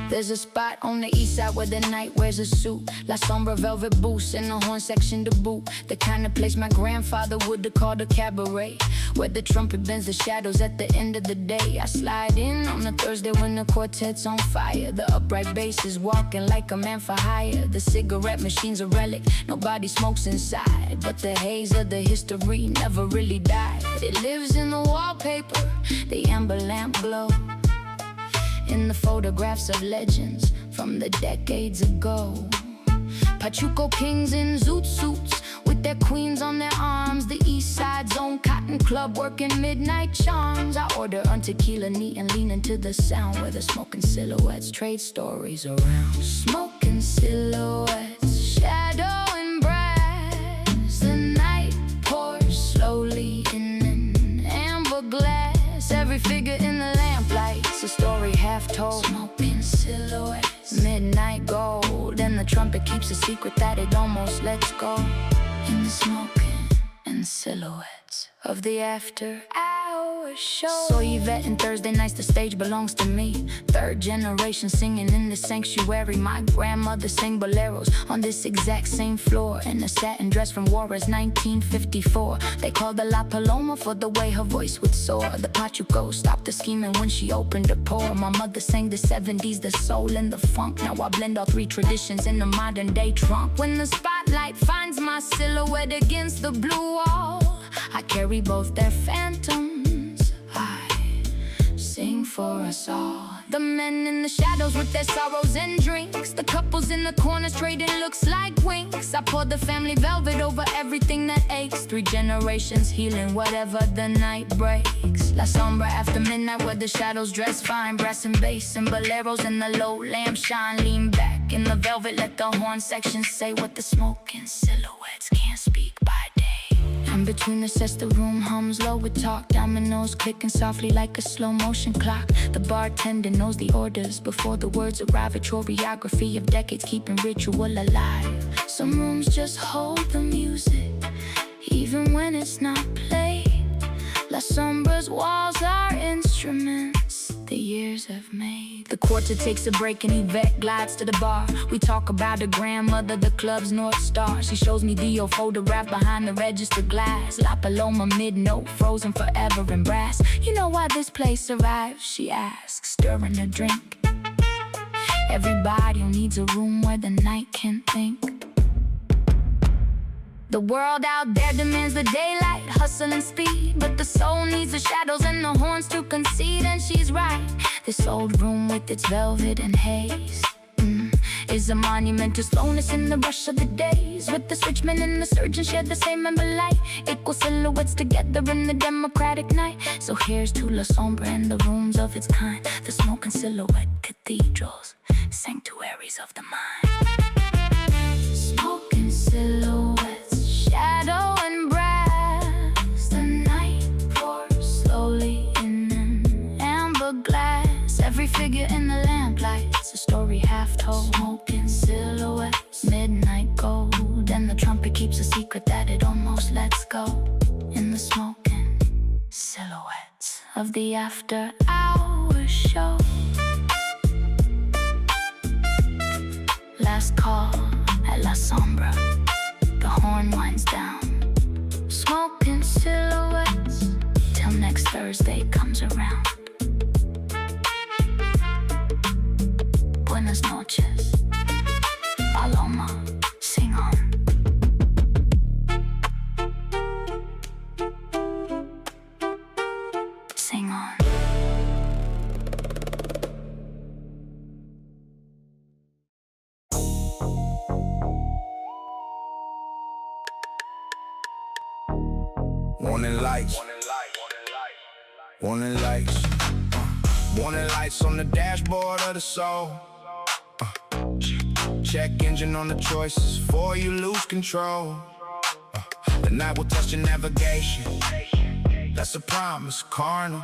There's a spot on the east side where the night wears a suit. La Sombra velvet boots in the horn section to boot. The kind of place my grandfather would have called a cabaret, where the trumpet bends the shadows at the end of the day. I slide in on a Thursday when the quartet's on fire. The upright bass is walking like a man for hire. The cigarette machine's a relic, nobody smokes inside, but the haze of the history never really died. It lives in the wallpaper, the amber lamp glow, in the photographs of legends from the decades ago. Pachuco kings in zoot suits with their queens on their arms. The Eastside's own cotton club working midnight charms. I order on tequila neat and lean into the sound, where the smoking silhouettes trade stories around. Smoking silhouettes, shadow and brass. The night pours slowly in an amber glass. Every figure in the lamplight's a story half told. Smoking silhouettes, midnight gold, and the trumpet keeps a secret that it almost lets go. In the smoking and silhouettes of the after-hours show. So Yvette and Thursday nights, the stage belongs to me. Third generation singing in the sanctuary. My grandmother sang boleros on this exact same floor in a satin dress from Juarez, 1954. They called her La Paloma for the way her voice would soar. The Pachuco stopped the scheming when she opened her pore. My mother sang the 70s, the soul and the funk. Now I blend all three traditions in a modern day trunk. When the spotlight finds my silhouette against the blue wall, I carry both their phantoms. I sing for us all. The men in the shadows with their sorrows and drinks. The couples in the corners trading looks like winks. I pour the family velvet over everything that aches. 3 generations healing whatever the night breaks. La Sombra after midnight where the shadows dress fine. Brass and bass and boleros and the low lamp shine. Lean back in the velvet, let the horn section say what the smoke and silhouettes can't speak by day. And between the sets the room hums low with talk. Dominoes clicking softly like a slow motion clock. The bartender knows the orders before the words arrive. A choreography of decades keeping ritual alive. Some rooms just hold the music even when it's not played. La Sombra's walls are instruments the years have made. The quartet takes a break and Yvette glides to the bar. We talk about her grandmother, the club's North Star. She shows me the old photograph behind the register glass. La Paloma mid-note, frozen forever in brass. You know why this place survives, she asks, stirring a drink. Everybody needs a room where the night can think. The world out there demands the daylight, hustle and speed, but the soul needs the shadows and the horns to concede. And she's right, this old room with its velvet and haze is a monument to slowness in the rush of the days. With the switchman and the surgeon share the same ember light. Equal silhouettes together in the democratic night. So here's to La Sombra and the rooms of its kind. The smoke and silhouette cathedrals, sanctuaries of the mind. Smoke and silhouettes, shadow and brass. The night pours slowly in an amber glass. Every figure in the lamplights, a story half told. Smoke and silhouettes, midnight gold. And the trumpet keeps a secret that it almost lets go. In the smoke and silhouettes of the after-hours show. Last call at La Sombra, the horn winds down. Smoke and silhouettes till next Thursday comes around. Buenas noches, Paloma, sing on. Sing on. Warning lights, warning lights, warning lights on the dashboard of the soul. Check engine on the choices before you lose control. The night will test your navigation. That's a promise, carnal.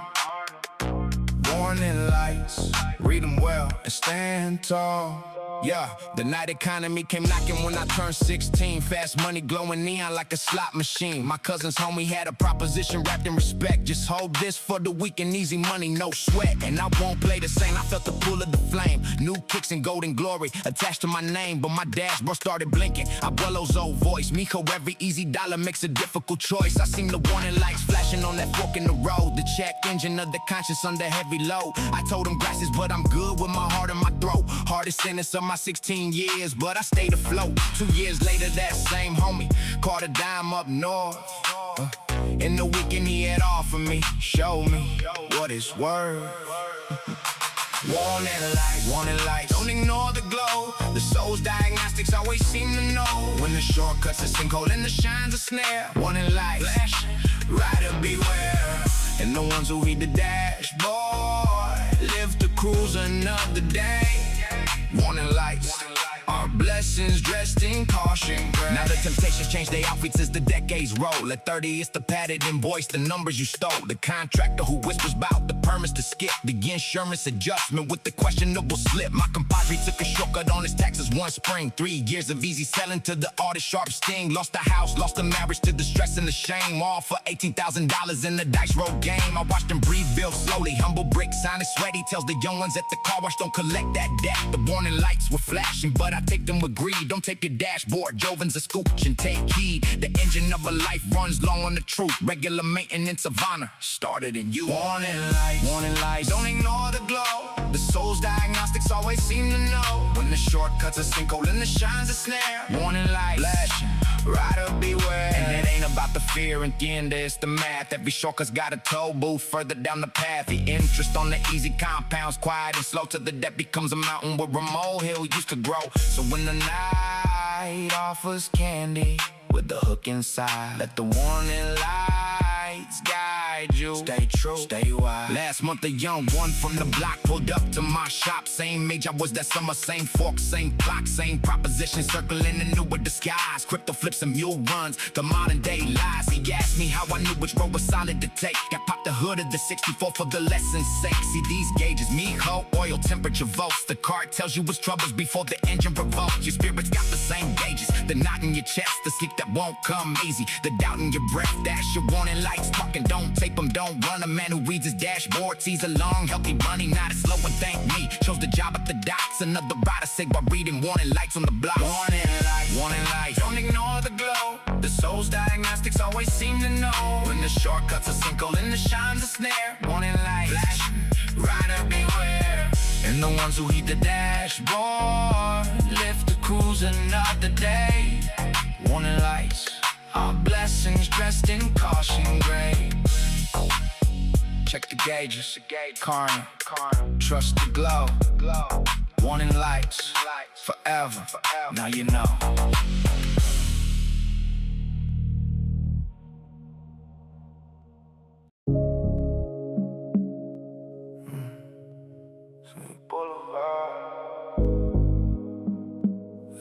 Warning lights, read them well and stand tall. Yeah, the night economy came knocking when I turned 16. Fast money glowing neon like a slot machine. My cousin's homie had a proposition wrapped in respect. Just hold this for the week and easy money, no sweat. And I won't play the same, I felt the pull of the flame. New kicks and golden glory attached to my name. But my dashboard started blinking. Abuelo's old voice. Mijo, every easy dollar makes a difficult choice. I seen the warning lights flashing on that fork in the road. The check engine of the conscience under heavy load. I told him gracias, but I'm good with my heart in my throat. Hardest sentence of my 16 years, but I stayed afloat. 2 years later, that same homie caught a dime up north. In the weekend he had offered me, showed me what it's worth. Warning lights, don't ignore the glow. The soul's diagnostics always seem to know when the shortcuts a sinkhole and the shine's a snare. Warning lights, flash, rider beware. And the ones who heed the dashboard live to cruise another day. Warning lights are blessings dressed in caution. Now the temptations change their outfits as the decades roll. At 30 it's the padded invoice, the numbers you stole. The contractor who whispers about the permits to skip the insurance adjustment with the questionable slip. My compadre took a shortcut on his taxes one spring. 3 years of easy selling to the artist sharp sting. Lost the house, lost the marriage to the stress and the shame. All for $18,000 in the dice roll game. I watched him breathe, build slowly. Humble brick, sign is sweaty. Tells the young ones at the car wash don't collect that debt. The warning lights were flashing, but I take them with greed. Don't take your dashboard, Jovens a scooch and take heed. The engine of a life runs long on the truth. Regular maintenance of honor started in you. Warning lights, don't ignore the glow. The soul's diagnostics always seem to know when the shortcuts a sinkhole and the shine's a snare. Warning lights, flashing, rider beware. And it ain't about the fear, at the end it's the math. Every shortcut's got a toll booth further down the path. The interest on the easy compounds quiet and slow till the debt becomes a mountain where a molehill used to grow. So when the night offers candy with the hook inside, let the warning lights guide you. Stay true, stay wise. Last month a young one from the block pulled up to my shop. Same age I was that summer, same fork, same clock, same proposition, circling in newer disguise. Crypto flips and mule runs, the modern day lies. He asked me how I knew which road was solid to take. I popped the hood of the 64 for the lesson's sake. See these gauges, mijo, oil temperature volts. The card tells you what's troubles before the engine provokes. Your spirit's got the same gauges, the knot in your chest, the sleep that won't come easy, the doubt in your breath. That's your warning lights, talking, don't tape them, don't run. A man who reads his dashboard sees a long, healthy running, not a slow one, thank me. Chose the job at the docks, another rider said while reading warning lights on the block. Warning lights, don't ignore the glow. The soul's diagnostics always seem to know when the shortcuts a sinkhole and the shine's a snare. Warning lights, flashing, rider beware. And the ones who heed the dashboard lift the cruise another day. Warning lights, our blessings dressed in caution gray. Check the gauges, Carno, trust the glow. Warning lights, forever, now you know.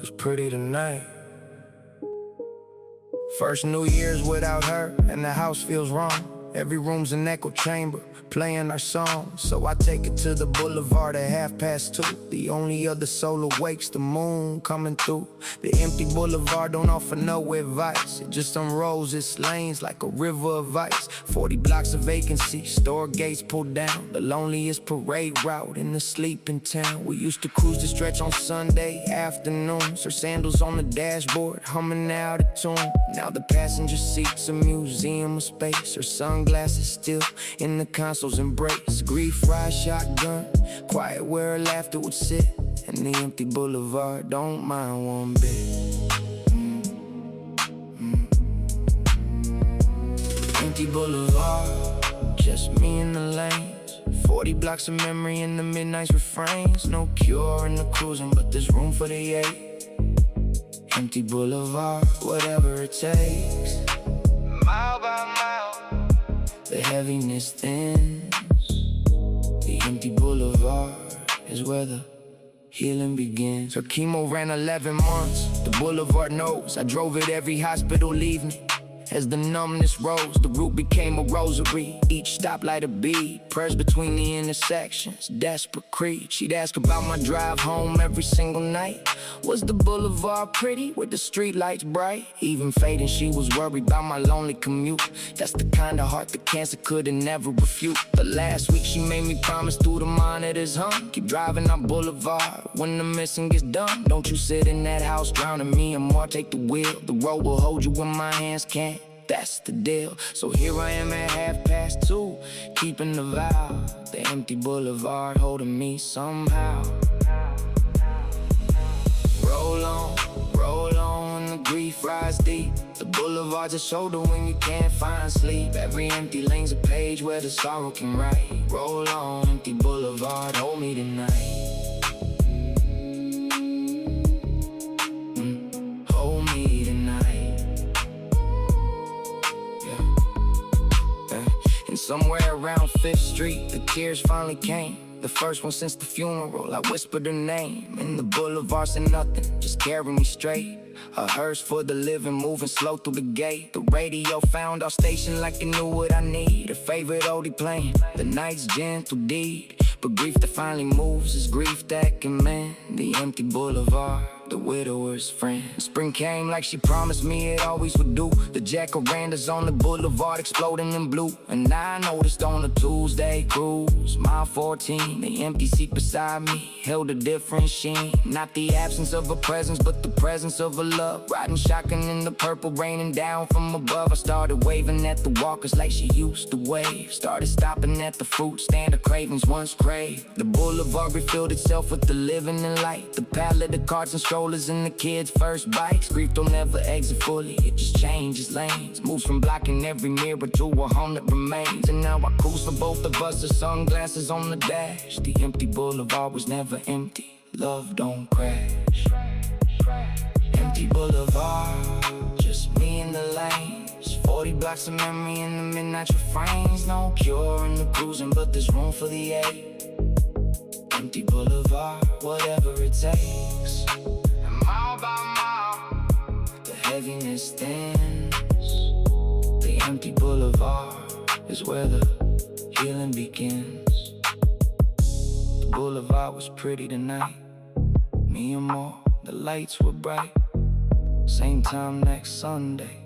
It's pretty tonight. First New Year's without her, and the house feels wrong. Every room's an echo chamber, playing our song. So I take it to the boulevard at 2:30. The only other soul awakes, the moon coming through. The empty boulevard don't offer no advice. It just unrolls its lanes like a river of ice. 40 blocks of vacancy, store gates pulled down. The loneliest parade route in the sleeping town. We used to cruise the stretch on Sunday afternoons. Her sandals on the dashboard, humming out a tune. Now the passenger seat's a museum of space. Her sunglasses still in the console's embrace. Grief ride shotgun, quiet where her laughter would sit. And the empty boulevard don't mind one bit. Empty boulevard, just me in the lanes. 40 blocks of memory in the midnight's refrains. No cure in the cruising, but there's room for the 8. Empty boulevard, whatever it takes. Mile by mile, the heaviness thins. The empty boulevard is where the healing begins. Her chemo ran 11 months, the boulevard knows. I drove it every hospital evening. As the numbness rose, the route became a rosary. Each stoplight a beat, prayers between the intersections. Desperate creed, she'd ask about my drive home every single night. Was the boulevard pretty? Were the streetlights bright? Even fading, she was worried about my lonely commute. That's the kind of heart that cancer could've never refute. But last week she made me promise through the monitors hum. Keep driving our boulevard when the missing gets done. Don't you sit in that house drowning me and more, take the wheel. The road will hold you when my hands can't. That's the deal. So here I am at 2:30, keeping the vow. The empty boulevard holding me somehow. Roll on when the grief rides deep. The boulevard's a shoulder when you can't find sleep. Every empty lane's a page where the sorrow can write. Roll on, empty boulevard, hold me tonight. Hold me tonight. Yeah. And somewhere around 5th Street, the tears finally came. the first one since the funeral. I whispered her name, and the boulevard said nothing, just carry me straight. A hearse for the living, moving slow through the gate. The radio found our station like it knew what I need. A favorite oldie playing, the night's gentle deed. But grief that finally moves is grief that can mend. The empty boulevard, the widower's friend. Spring came like she promised me it always would do. The jacarandas on the boulevard exploding in blue. And I noticed on a Tuesday cruise, mile 14, the empty seat beside me held a different sheen. Not the absence of a presence, but the presence of a love. Riding shotgun in the purple, raining down from above. I started waving at the walkers like she used to wave. Started stopping at the fruit stand of cravings once craved. The boulevard refilled itself with the living and light. The palette of carts and strollers and the kids' first bikes. Grief don't ever exit fully, it just changes lanes. Moves from blocking every mirror to a home that remains. And now I cruise for both of us, the sunglasses on the dash. The empty boulevard was never empty, love don't crash. Empty boulevard, just me in the lanes. 40 blocks of memory in the midnight refrains. No cure in the cruising, but there's room for the eight. Empty boulevard, whatever it takes. And mile by mile, the heaviness thins. The empty boulevard is where the healing begins. The boulevard was pretty tonight. Me and more, the lights were bright. Same time next Sunday.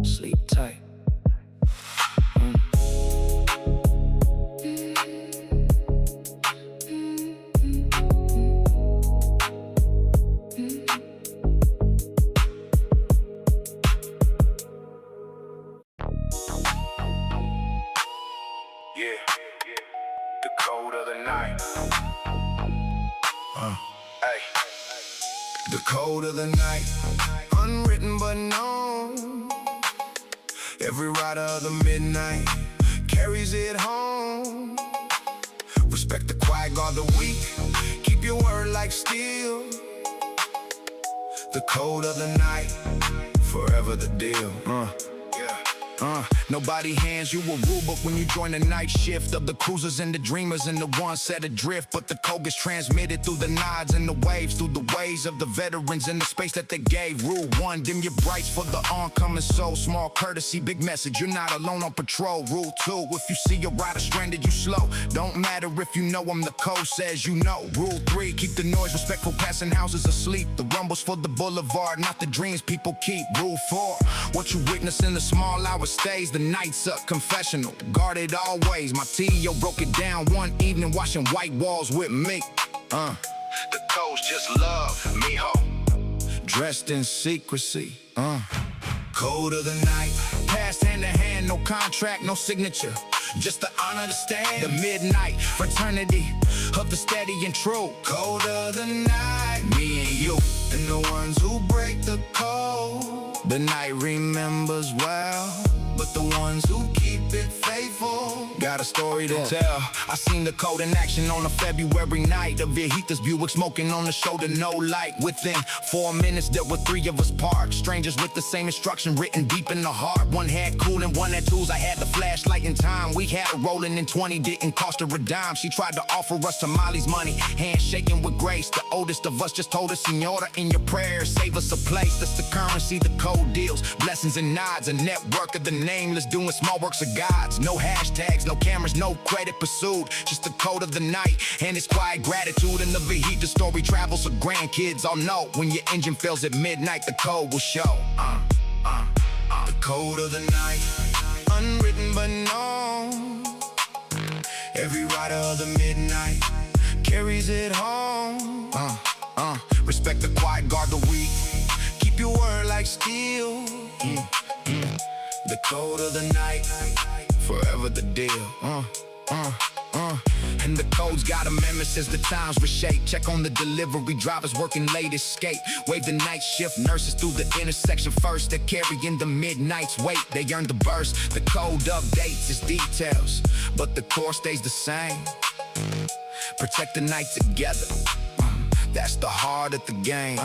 Sleep tight. The code of the night. The code of the night, unwritten but known. Every rider of the midnight carries it home. Respect the quiet, guard the weak. Keep your word like steel. The code of the night, forever the deal. Nobody hands you a rule book when you join the night shift of the cruisers and the dreamers and the ones set adrift. But the code gets transmitted through the nods and the waves, through the ways of the veterans in the space that they gave. Rule 1, dim your brights for the oncoming soul. Small courtesy, big message, you're not alone on patrol. Rule 2, if you see a rider stranded, you slow. Don't matter if you know him, the code says you know. Rule 3, keep the noise respectful, passing houses asleep. The rumbles for the boulevard, not the dreams people keep. Rule 4, what you witness in the small hours stays. The night's a confessional, guarded always. My CEO broke it down one evening, washing white walls with me. The code's just love, mijo, dressed in secrecy. Code of the night, passed hand to hand, no contract, no signature. Just the honor to stand. The midnight fraternity of the steady and true. Code of the night, me and you, and the ones who break the code. The night remembers well, but the ones who keep it faithful got a story to tell. I seen the code in action on a February night. A Viejitas Buick smoking on the shoulder, no light. Within 4 minutes there were 3 of us parked. Strangers with the same instruction written deep in the heart. One had cool and one had tools. I had the flashlight in time. We had her rolling in 20, didn't cost her a dime. She tried to offer us tamales money, hands shaking with grace. The oldest of us just told her, Senora, in your prayers, save us a place. That's the currency the code deals. Blessings and nods, a network of the nameless, doing small works of gods. No hashtags, no cameras, no credit pursued. Just the code of the night and its quiet gratitude. And the Vejita story travels so grandkids all know. When your engine fails at midnight, the code will show. The code of the night, unwritten but known. Every rider of the midnight carries it home. Respect the quiet, guard the weak. Keep your word like steel. The code of the night, forever the deal. And the code's got amendments as the times reshape. Check on the delivery drivers working late, escape. Wave the night shift nurses through the intersection first. They're carrying the midnight's weight, they earn the burst. The code updates its details, but the core stays the same. Protect the night together, that's the heart of the game.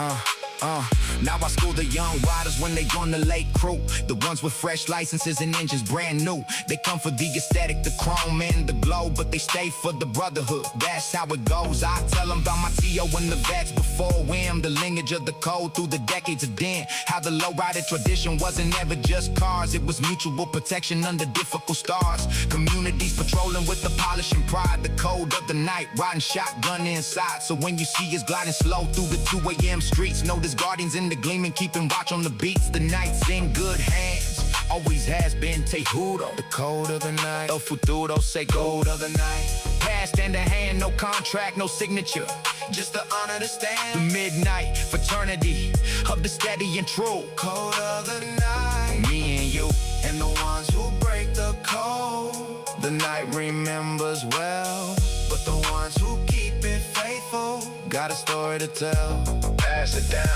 Now I school the young riders when they join the late crew. The ones with fresh licenses and engines brand new. They come for the aesthetic, the chrome and the glow, but they stay for the brotherhood. That's how it goes. I tell them about my T.O. and the vets before Wham, the lineage of the code through the decades of Den. How the lowrider tradition wasn't ever just cars. It was mutual protection under difficult stars. Communities patrolling with the polish and pride. The code of the night, riding shotgun inside. So when you see us gliding slow through the 2 a.m. streets, know there's guardians in the gleaming, keeping watch on the beats. The night's in good hands, always has been Tejudo. The code of the night, El Futuro, say code of the night. Passed in the hand, no contract, no signature, just to honor the stand. The midnight fraternity of the steady and true. Code of the night, me and you, and the ones who break the code. The night remembers well, but the ones who keep it faithful got a story to tell. Pass it down,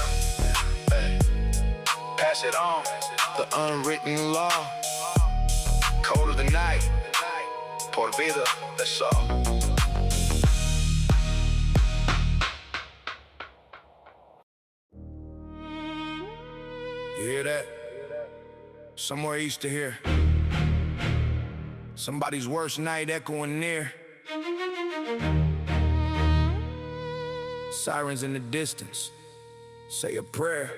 hey. Pass it on, the unwritten law. Code of the night, por vida, that's all. You hear that? Somewhere east of here, somebody's worst night echoing near. Sirens in the distance, say a prayer.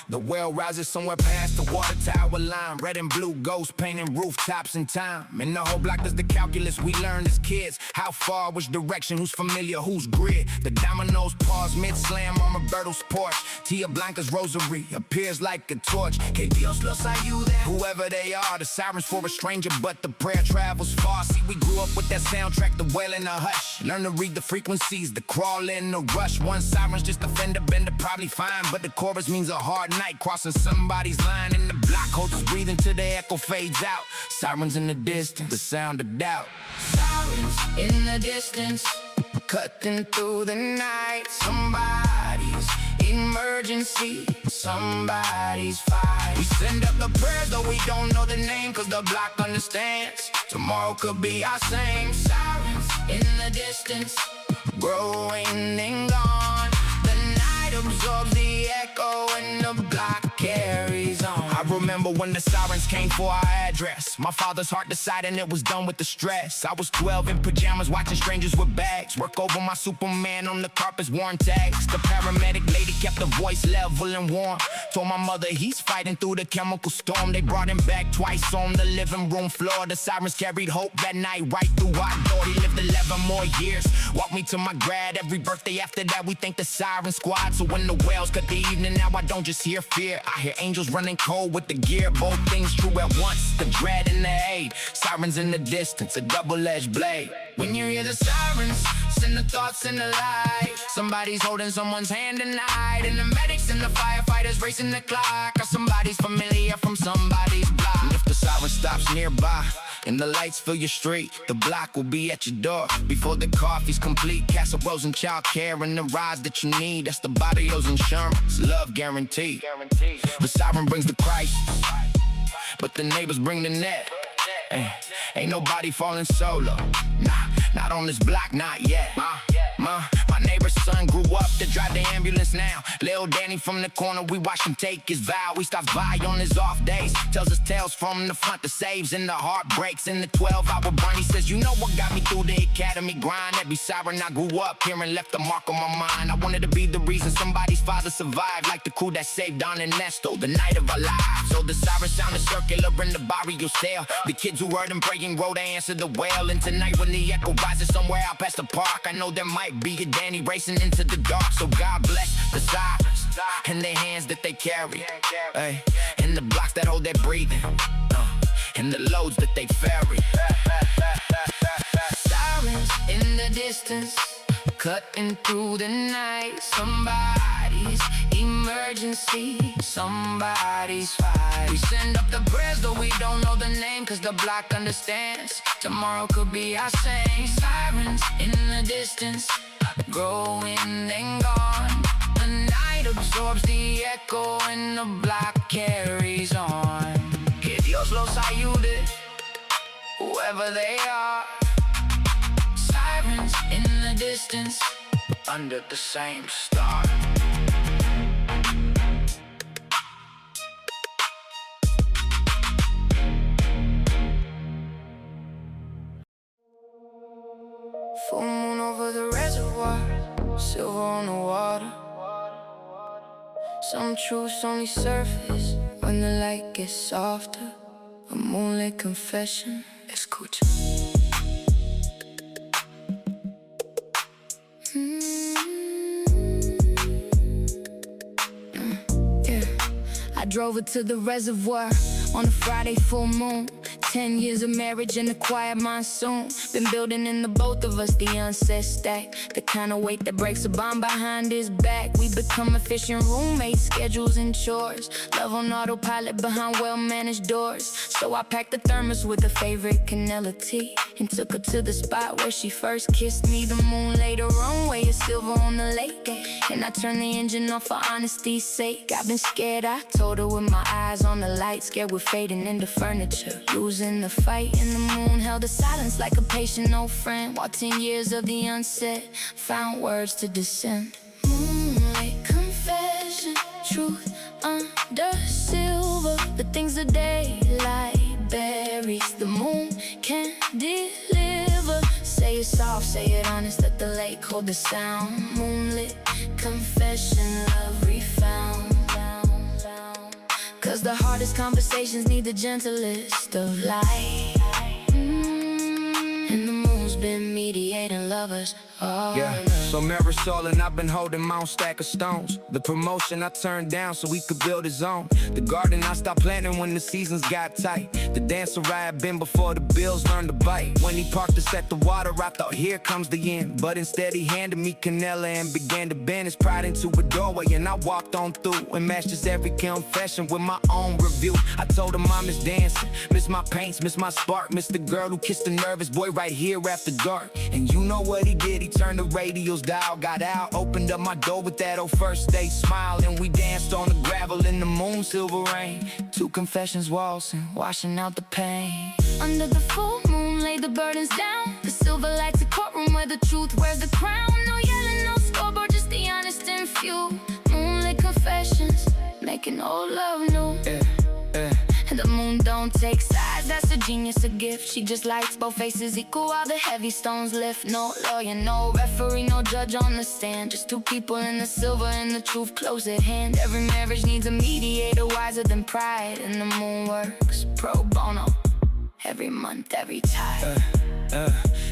The well rises somewhere past the water tower line. Red and blue ghosts painting rooftops in time. In the whole block there's the calculus we learned as kids. How far, which direction, who's familiar, who's grid. The dominoes pause mid-slam on Roberto's porch. Tia Blanca's rosary appears like a torch. Que Dios los ayude. Whoever they are, the sirens for a stranger, but the prayer travels far. See, we grew up with that soundtrack, the wail and the hush. Learn to read the frequencies, the crawl and the rush. One siren's just a fender bender, probably fine, but the chorus means a hard night, crossing somebody's line in the block. Holds us breathing till the echo fades out. Sirens in the distance, the sound of doubt. Sirens in the distance, cutting through the night. Somebody's emergency, somebody's fight. We send up the prayers though we don't know the name, cause the block understands tomorrow could be our same. Sirens in the distance, growing and gone. The night absorbs the echo and the block carries on. I remember when the sirens came for our address. My father's heart deciding it was done with the stress. I was 12 in pajamas watching strangers with bags. Work over my Superman on the carpets, worn tags. The paramedic lady kept the voice level and warm. Told my mother he's fighting through the chemical storm. They brought him back twice on the living room floor. The sirens carried hope that night right through our door. He lived 11 more years, walked me to my grad. Every birthday after that we thank the siren squad. So when the whales cut the evening, now I don't just hear fear, I hear angels running cold with the gear. Both things true at once, the dread and the aid. Sirens in the distance, a double-edged blade. When you hear the sirens, send the thoughts in the light. Somebody's holding someone's hand tonight. And the medics and the firefighters racing the clock. Or somebody's familiar from somebody's block. And if the siren stops nearby and the lights fill your street, the block will be at your door before the coffee's complete. Casseroles and child care and the rides that you need. That's the barrio's insurance, love guaranteed. The siren brings the crisis, but the neighbors bring the net. Ain't nobody falling solo, nah, not on this block, not yet. My neighbor's son grew up to drive the ambulance now. Lil Danny from the corner, we watch him take his vow. He stops by on his off days, tells us tales from the front, the saves and the heartbreaks. In the 12-hour burn, he says, you know what got me through the academy grind? Every siren I grew up hearing left a mark on my mind. I wanted to be the reason somebody's father survived, like the crew that saved Don and Nesto, the night of our lives. So the siren sounded circular in the barrio cell. The kids who heard him praying wrote, they answered the well. And tonight when the echo rises somewhere out past the park, I know there might be a Danny racing into the dark. So God bless the sirens and the hands that they carry, and the blocks that hold their breathing, and the loads that they ferry. Sirens in the distance, cutting through the night. Somebody's emergency, somebody's fight. We send up the prayers though we don't know the name, cause the block understands tomorrow could be our same. Sirens in the distance, growing and gone. The night absorbs the echo and the block carries on. Que Dios los whoever they are. Sirens in the distance, under the same star. Full moon over the reservoir, silver on the water. Some truths only surface when the light gets softer. A moonlit confession, escucha. Yeah. I drove her to the reservoir on a Friday full moon. 10 years of marriage and a quiet monsoon. Been building in the both of us the unsaid stack. The kind of weight that breaks a bond behind his back. We become efficient roommates, schedules and chores. Love on autopilot behind well-managed doors. So I packed the thermos with her favorite Canela tea and took her to the spot where she first kissed me. The moon laid her runway is silver on the lake, and I turned the engine off for honesty's sake. I've been scared, I told her with my eyes on the light. Scared we're fading into furniture, losing the fight. And the moon held a silence like a patient old friend, while 10 years of the unsaid found words to descend. Moonlight confession, truth under silver. The things the daylight buries, the moon can't deliver. Say it soft, say it honest, let the lake hold the sound. Moonlit confession, love refound. Cause the hardest conversations need the gentlest of light. And the moon's been mediating lovers all night. So Marisol and I've been holding my own stack of stones. The promotion I turned down so we could build his own. The garden I stopped planting when the seasons got tight. The dancer I had been before the bills learned to bite. When he parked us at the water, I thought here comes the end. But instead he handed me Canela and began to bend his pride into a doorway. And I walked on through and matched his every confession with my own review. I told him I miss dancing, miss my paints, miss my spark, miss the girl who kissed the nervous boy right here after dark. And you know what he did, he turned the radio's dial, got out, opened up my door with that old first date smile. And we danced on the gravel in the moon silver rain. Two confessions waltzing, washing out the pain. Under the full moon lay the burdens down. The silver lights a courtroom where the truth wears the crown. No yelling, no scoreboard, just the honest and few. Moonlit confessions, making old love new. And the moon don't take sides, that's a genius, a gift. She just likes both faces equal while the heavy stones lift. No lawyer, no referee, no judge on the stand. Just two people in the silver and the truth close at hand. Every marriage needs a mediator wiser than pride. And the moon works pro bono, every month, every time.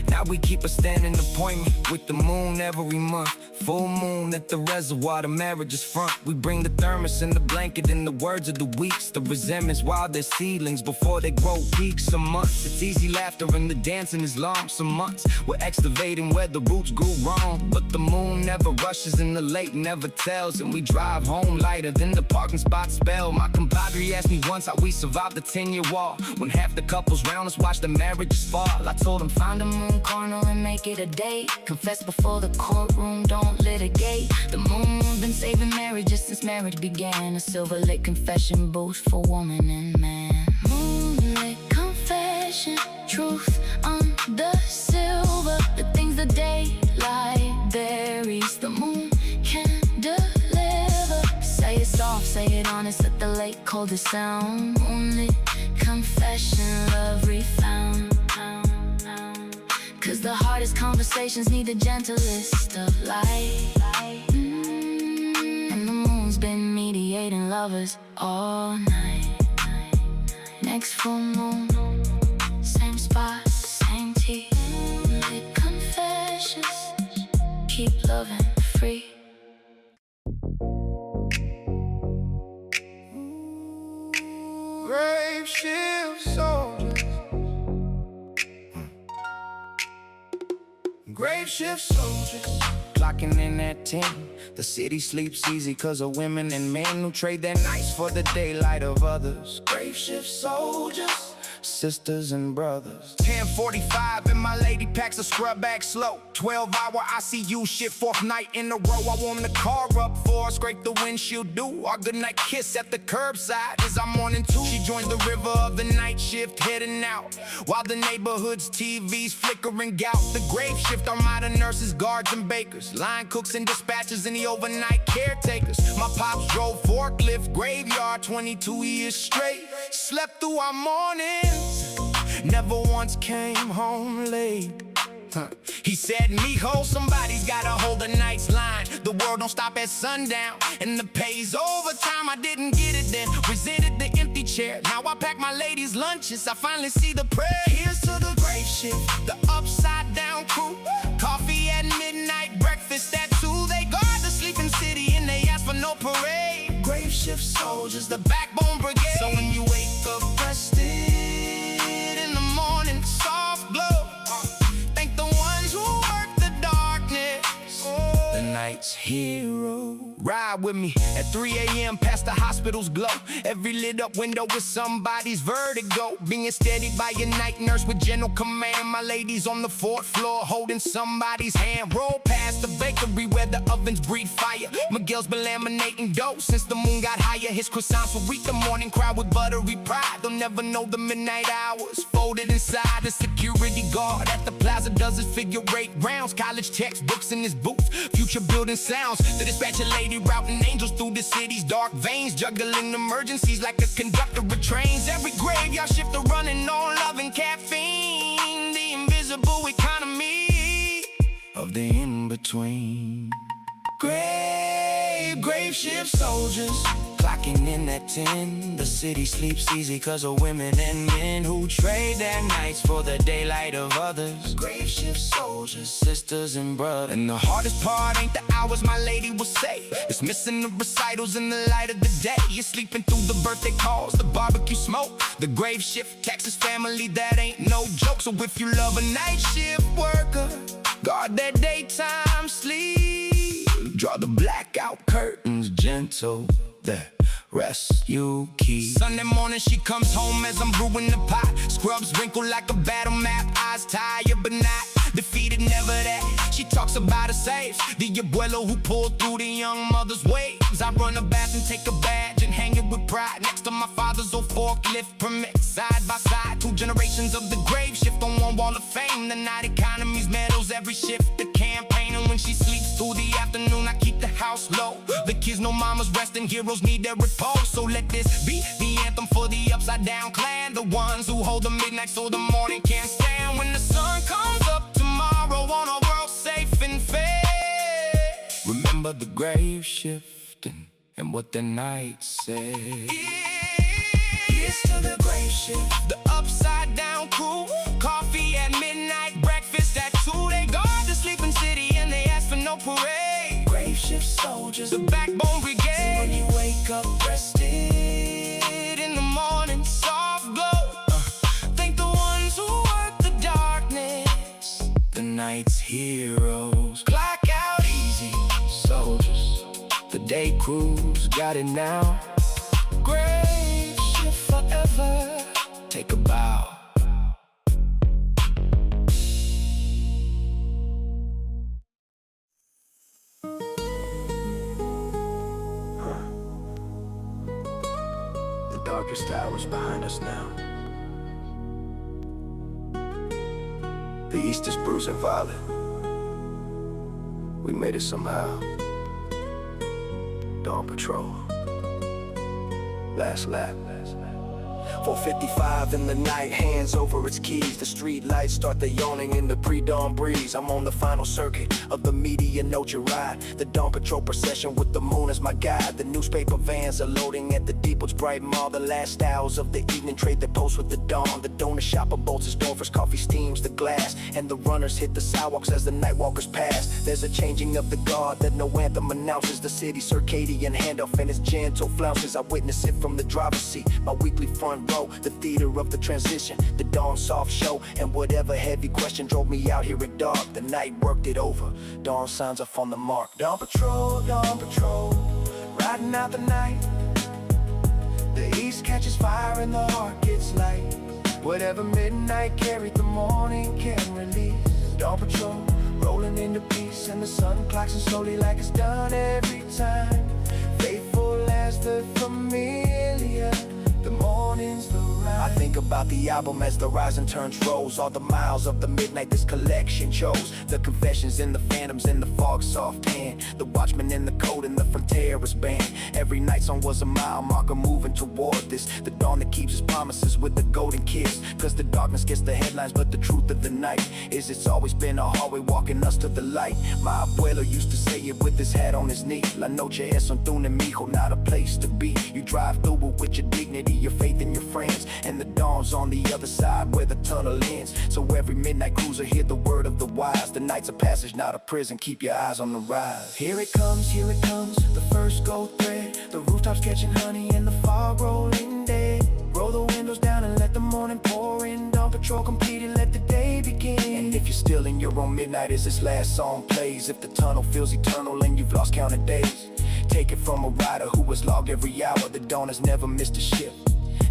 Now we keep a standing appointment with the moon every month. Full moon at the reservoir, the marriage is front. We bring the thermos and the blanket in the words of the weeks. The resentments while they're seedlings before they grow peaks. Some months it's easy laughter and the dancing is long. Some months we're excavating where the roots grew wrong. But the moon never rushes and the lake never tells. And we drive home lighter than the parking spot spell. My compadre asked me once how we survived the 10-year war, when half the couples round us watch the marriages fall. I told him find a moon corner and make it a date. Confess before the courtroom, don't litigate. The moon's been saving marriages since marriage began. A silver lit confession booth for woman and man. Moonlit confession, truth under silver. The things the daylight buries, the moon can't deliver. Say it soft, say it honest, let the lake hold the sound. Moonlit confession, love refound. Cause the hardest conversations need the gentlest of light. And the moon's been mediating lovers all night. Next full moon, same spot, same tea. Moonlit confessions, keep loving free. Grave shield soldiers. Grave shift soldiers. Clocking in at 10. The city sleeps easy cause of women and men who trade their nights for the daylight of others. Grave shift soldiers. sisters and brothers. 10:45 and my lady packs a scrub bag slow. 12-hour ICU shit, 4th night in a row. I warm the car up for her, scrape the windshield, do our goodnight kiss at the curbside as I'm morning too. She joins the river of the night shift, heading out while the neighborhood's TV's flickering out. The grave shift armada nurses, guards and bakers, line cooks and dispatchers and the overnight caretakers. My pops drove forklift graveyard 22 years straight. Slept through our mornings, never once came home late. He said, mijo, somebody's gotta hold the night's line. The world don't stop at sundown, and the pay's overtime. I didn't get it then, resented the empty chair. Now I pack my ladies' lunches, I finally see the prayer. Here's to the grave shift, the upside down crew. Coffee at midnight, breakfast at 2. They guard the sleeping city and they ask for no parade. Grave shift soldiers, the backbone brigade. So when you wake up rested in the morning, soft glow, thank the ones who work the darkness, the night's hero. Ride with me at 3 a.m. past the hospital's glow. Every lit up window with somebody's vertigo. Being steadied by a night nurse with general command. My ladies on the 4th floor holding somebody's hand. Roll past the bakery where the ovens breathe fire. Miguel's been laminating dough since the moon got higher. His croissants will greet the morning crowd with buttery pride. They'll never know the midnight hours folded inside. The security guard at the plaza does his figure 8 rounds. College textbooks in his booth, future building sounds. The dispatcher lady routing angels through the city's dark veins, juggling emergencies like a conductor of trains. Every graveyard shift running on love and caffeine, the invisible economy of the in-between. Grave shift soldiers, clocking in at 10. The city sleeps easy cause of women and men who trade their nights for the daylight of others. Grave shift soldiers, sisters and brothers. And the hardest part ain't the hours, my lady will say. It's missing the recitals in the light of the day. You're sleeping through the birthday calls, the barbecue smoke. The grave shift Texas family, that ain't no joke. So if you love a night shift worker, guard that daytime sleep. Draw the blackout curtains gentle, the rest you keep. Sunday morning she comes home as I'm brewing the pot. Scrubs wrinkle like a battle map. Eyes tired but not defeated, never that. She talks about her saves, the abuelo who pulled through the young mother's waves. I run a bath and take a badge and hang it with pride next to my father's old forklift permit. Side by side, 2 generations of the grave shift on one wall of fame. The night economy's medals, every shift the campaign. And when she sleeps through the afternoon, I keep the house low. The kids know mama's resting, heroes need their repose. So let this be the anthem for the upside down clan, the ones who hold the midnight so the morning can't stand. When the sun comes up tomorrow on a world safe and fair, remember the grave shifting and what the night said. Here's to the grave shift, the upside down crew. Coffee at midnight, breakfast at 2. They guard the sleeping city and they ask for no parade. Grave shift soldiers, the backbone brigade. So when you wake up rested in the morning, soft glow, thank the ones who work the darkness, the night's heroes. Clock out easy, soldiers, the day crews got it now. Grave shift forever, take a bow. The darkest hours behind us now. The east is bruised and violent. We made it somehow. Dawn patrol, last lap. 4:55 in the night, hands over its keys. The street lights start the yawning in the pre-dawn breeze. I'm on the final circuit of the Medianoche ride. The dawn patrol procession with the moon as my guide. The newspaper vans are loading at the depot's bright mall. The last hours of the evening trade their post with the dawn. The donut shopper bolts his door, first coffee steams the glass, and the runners hit the sidewalks as the night walkers pass. There's a changing of the guard that no anthem announces. The city's circadian handoff and its gentle flounces. I witness it from the driver's seat, my weekly front row. The theater of the transition, the dawn soft show. And whatever heavy question drove me out here at dark, the night worked it over. Dawn signs off on the mark. Dawn patrol, riding out the night. The east catches fire and the heart gets light. Whatever midnight carried, the morning can release. Dawn patrol, rolling into peace, and the sun clocks slowly like it's done every time. Faithful as the familiar, the morning's the rise. I think about the album as the rising turns rose. All the miles of the midnight this collection chose. The confessions and the phantoms in the fog's soft hand. The watchman in the coat and the Frontera's band. Every night song was a mile marker moving toward this. The dawn that keeps its promises with the golden kiss. Cause the darkness gets the headlines, but the truth of the night is it's always been a hallway walking us to the light. My abuelo used to say it with his hat on his knee. La noche es un túnel, mijo, not a place to be. You drive through it with your dignity, your faith and your friends. And the dawn's on the other side where the tunnel ends. So every midnight cruiser hear the word of the wise. The night's a passage, not a prison, keep your eyes on the rise. Here it comes, the first gold thread. The rooftops catching honey and the fog rolling dead. Roll the windows down and let the morning pour in. Dawn patrol completed, let the day begin. And if you're still in your own midnight as this last song plays, if the tunnel feels eternal and you've lost count of days, take it from a rider who has logged every hour. The dawn has never missed a shift,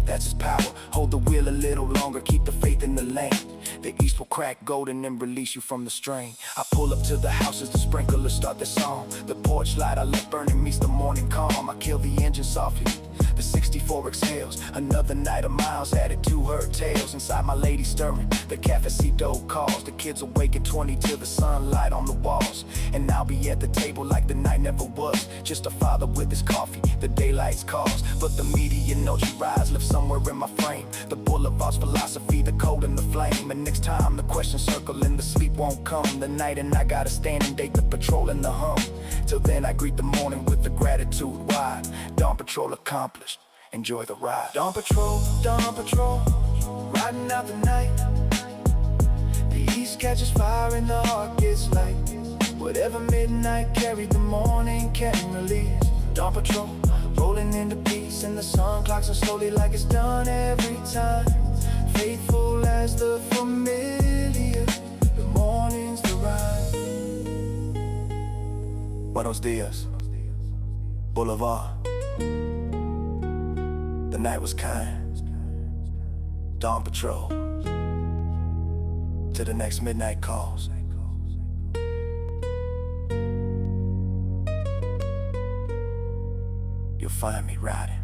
that's his power. Hold the wheel a little longer, keep the faith in the lane. The east will crack golden and release you from the strain. I pull up to the house as the sprinklers start their song. The porch light I let burning meets the morning calm. I kill the engine softly, the 64 exhales. Another night of miles added to her tales. Inside my lady stirring, the cafecito calls. The kids awake at 20 till the sunlight on the walls. And I'll be at the table like the night never was. Just a father with his coffee, the daylight's calls. But the Medianoche rise lives somewhere in my frame. The boulevard's philosophy, the code and the flame. And next time the questions circle and the sleep won't come. The night and I gotta stand and date the patrol and the hum. Till then I greet the morning with the gratitude wide. Dawn patrol accomplished, enjoy the ride. Dawn patrol, riding out the night. The east catches fire and the heart gets light. Whatever midnight carried, the morning can release. Dawn patrol, rolling into peace, and the sun clocks are slowly like it's done every time. Faithful as the familiar, the morning's the rise. Buenos dias, Boulevard. The night was kind. Dawn patrol, to the next midnight calls. You'll find me riding.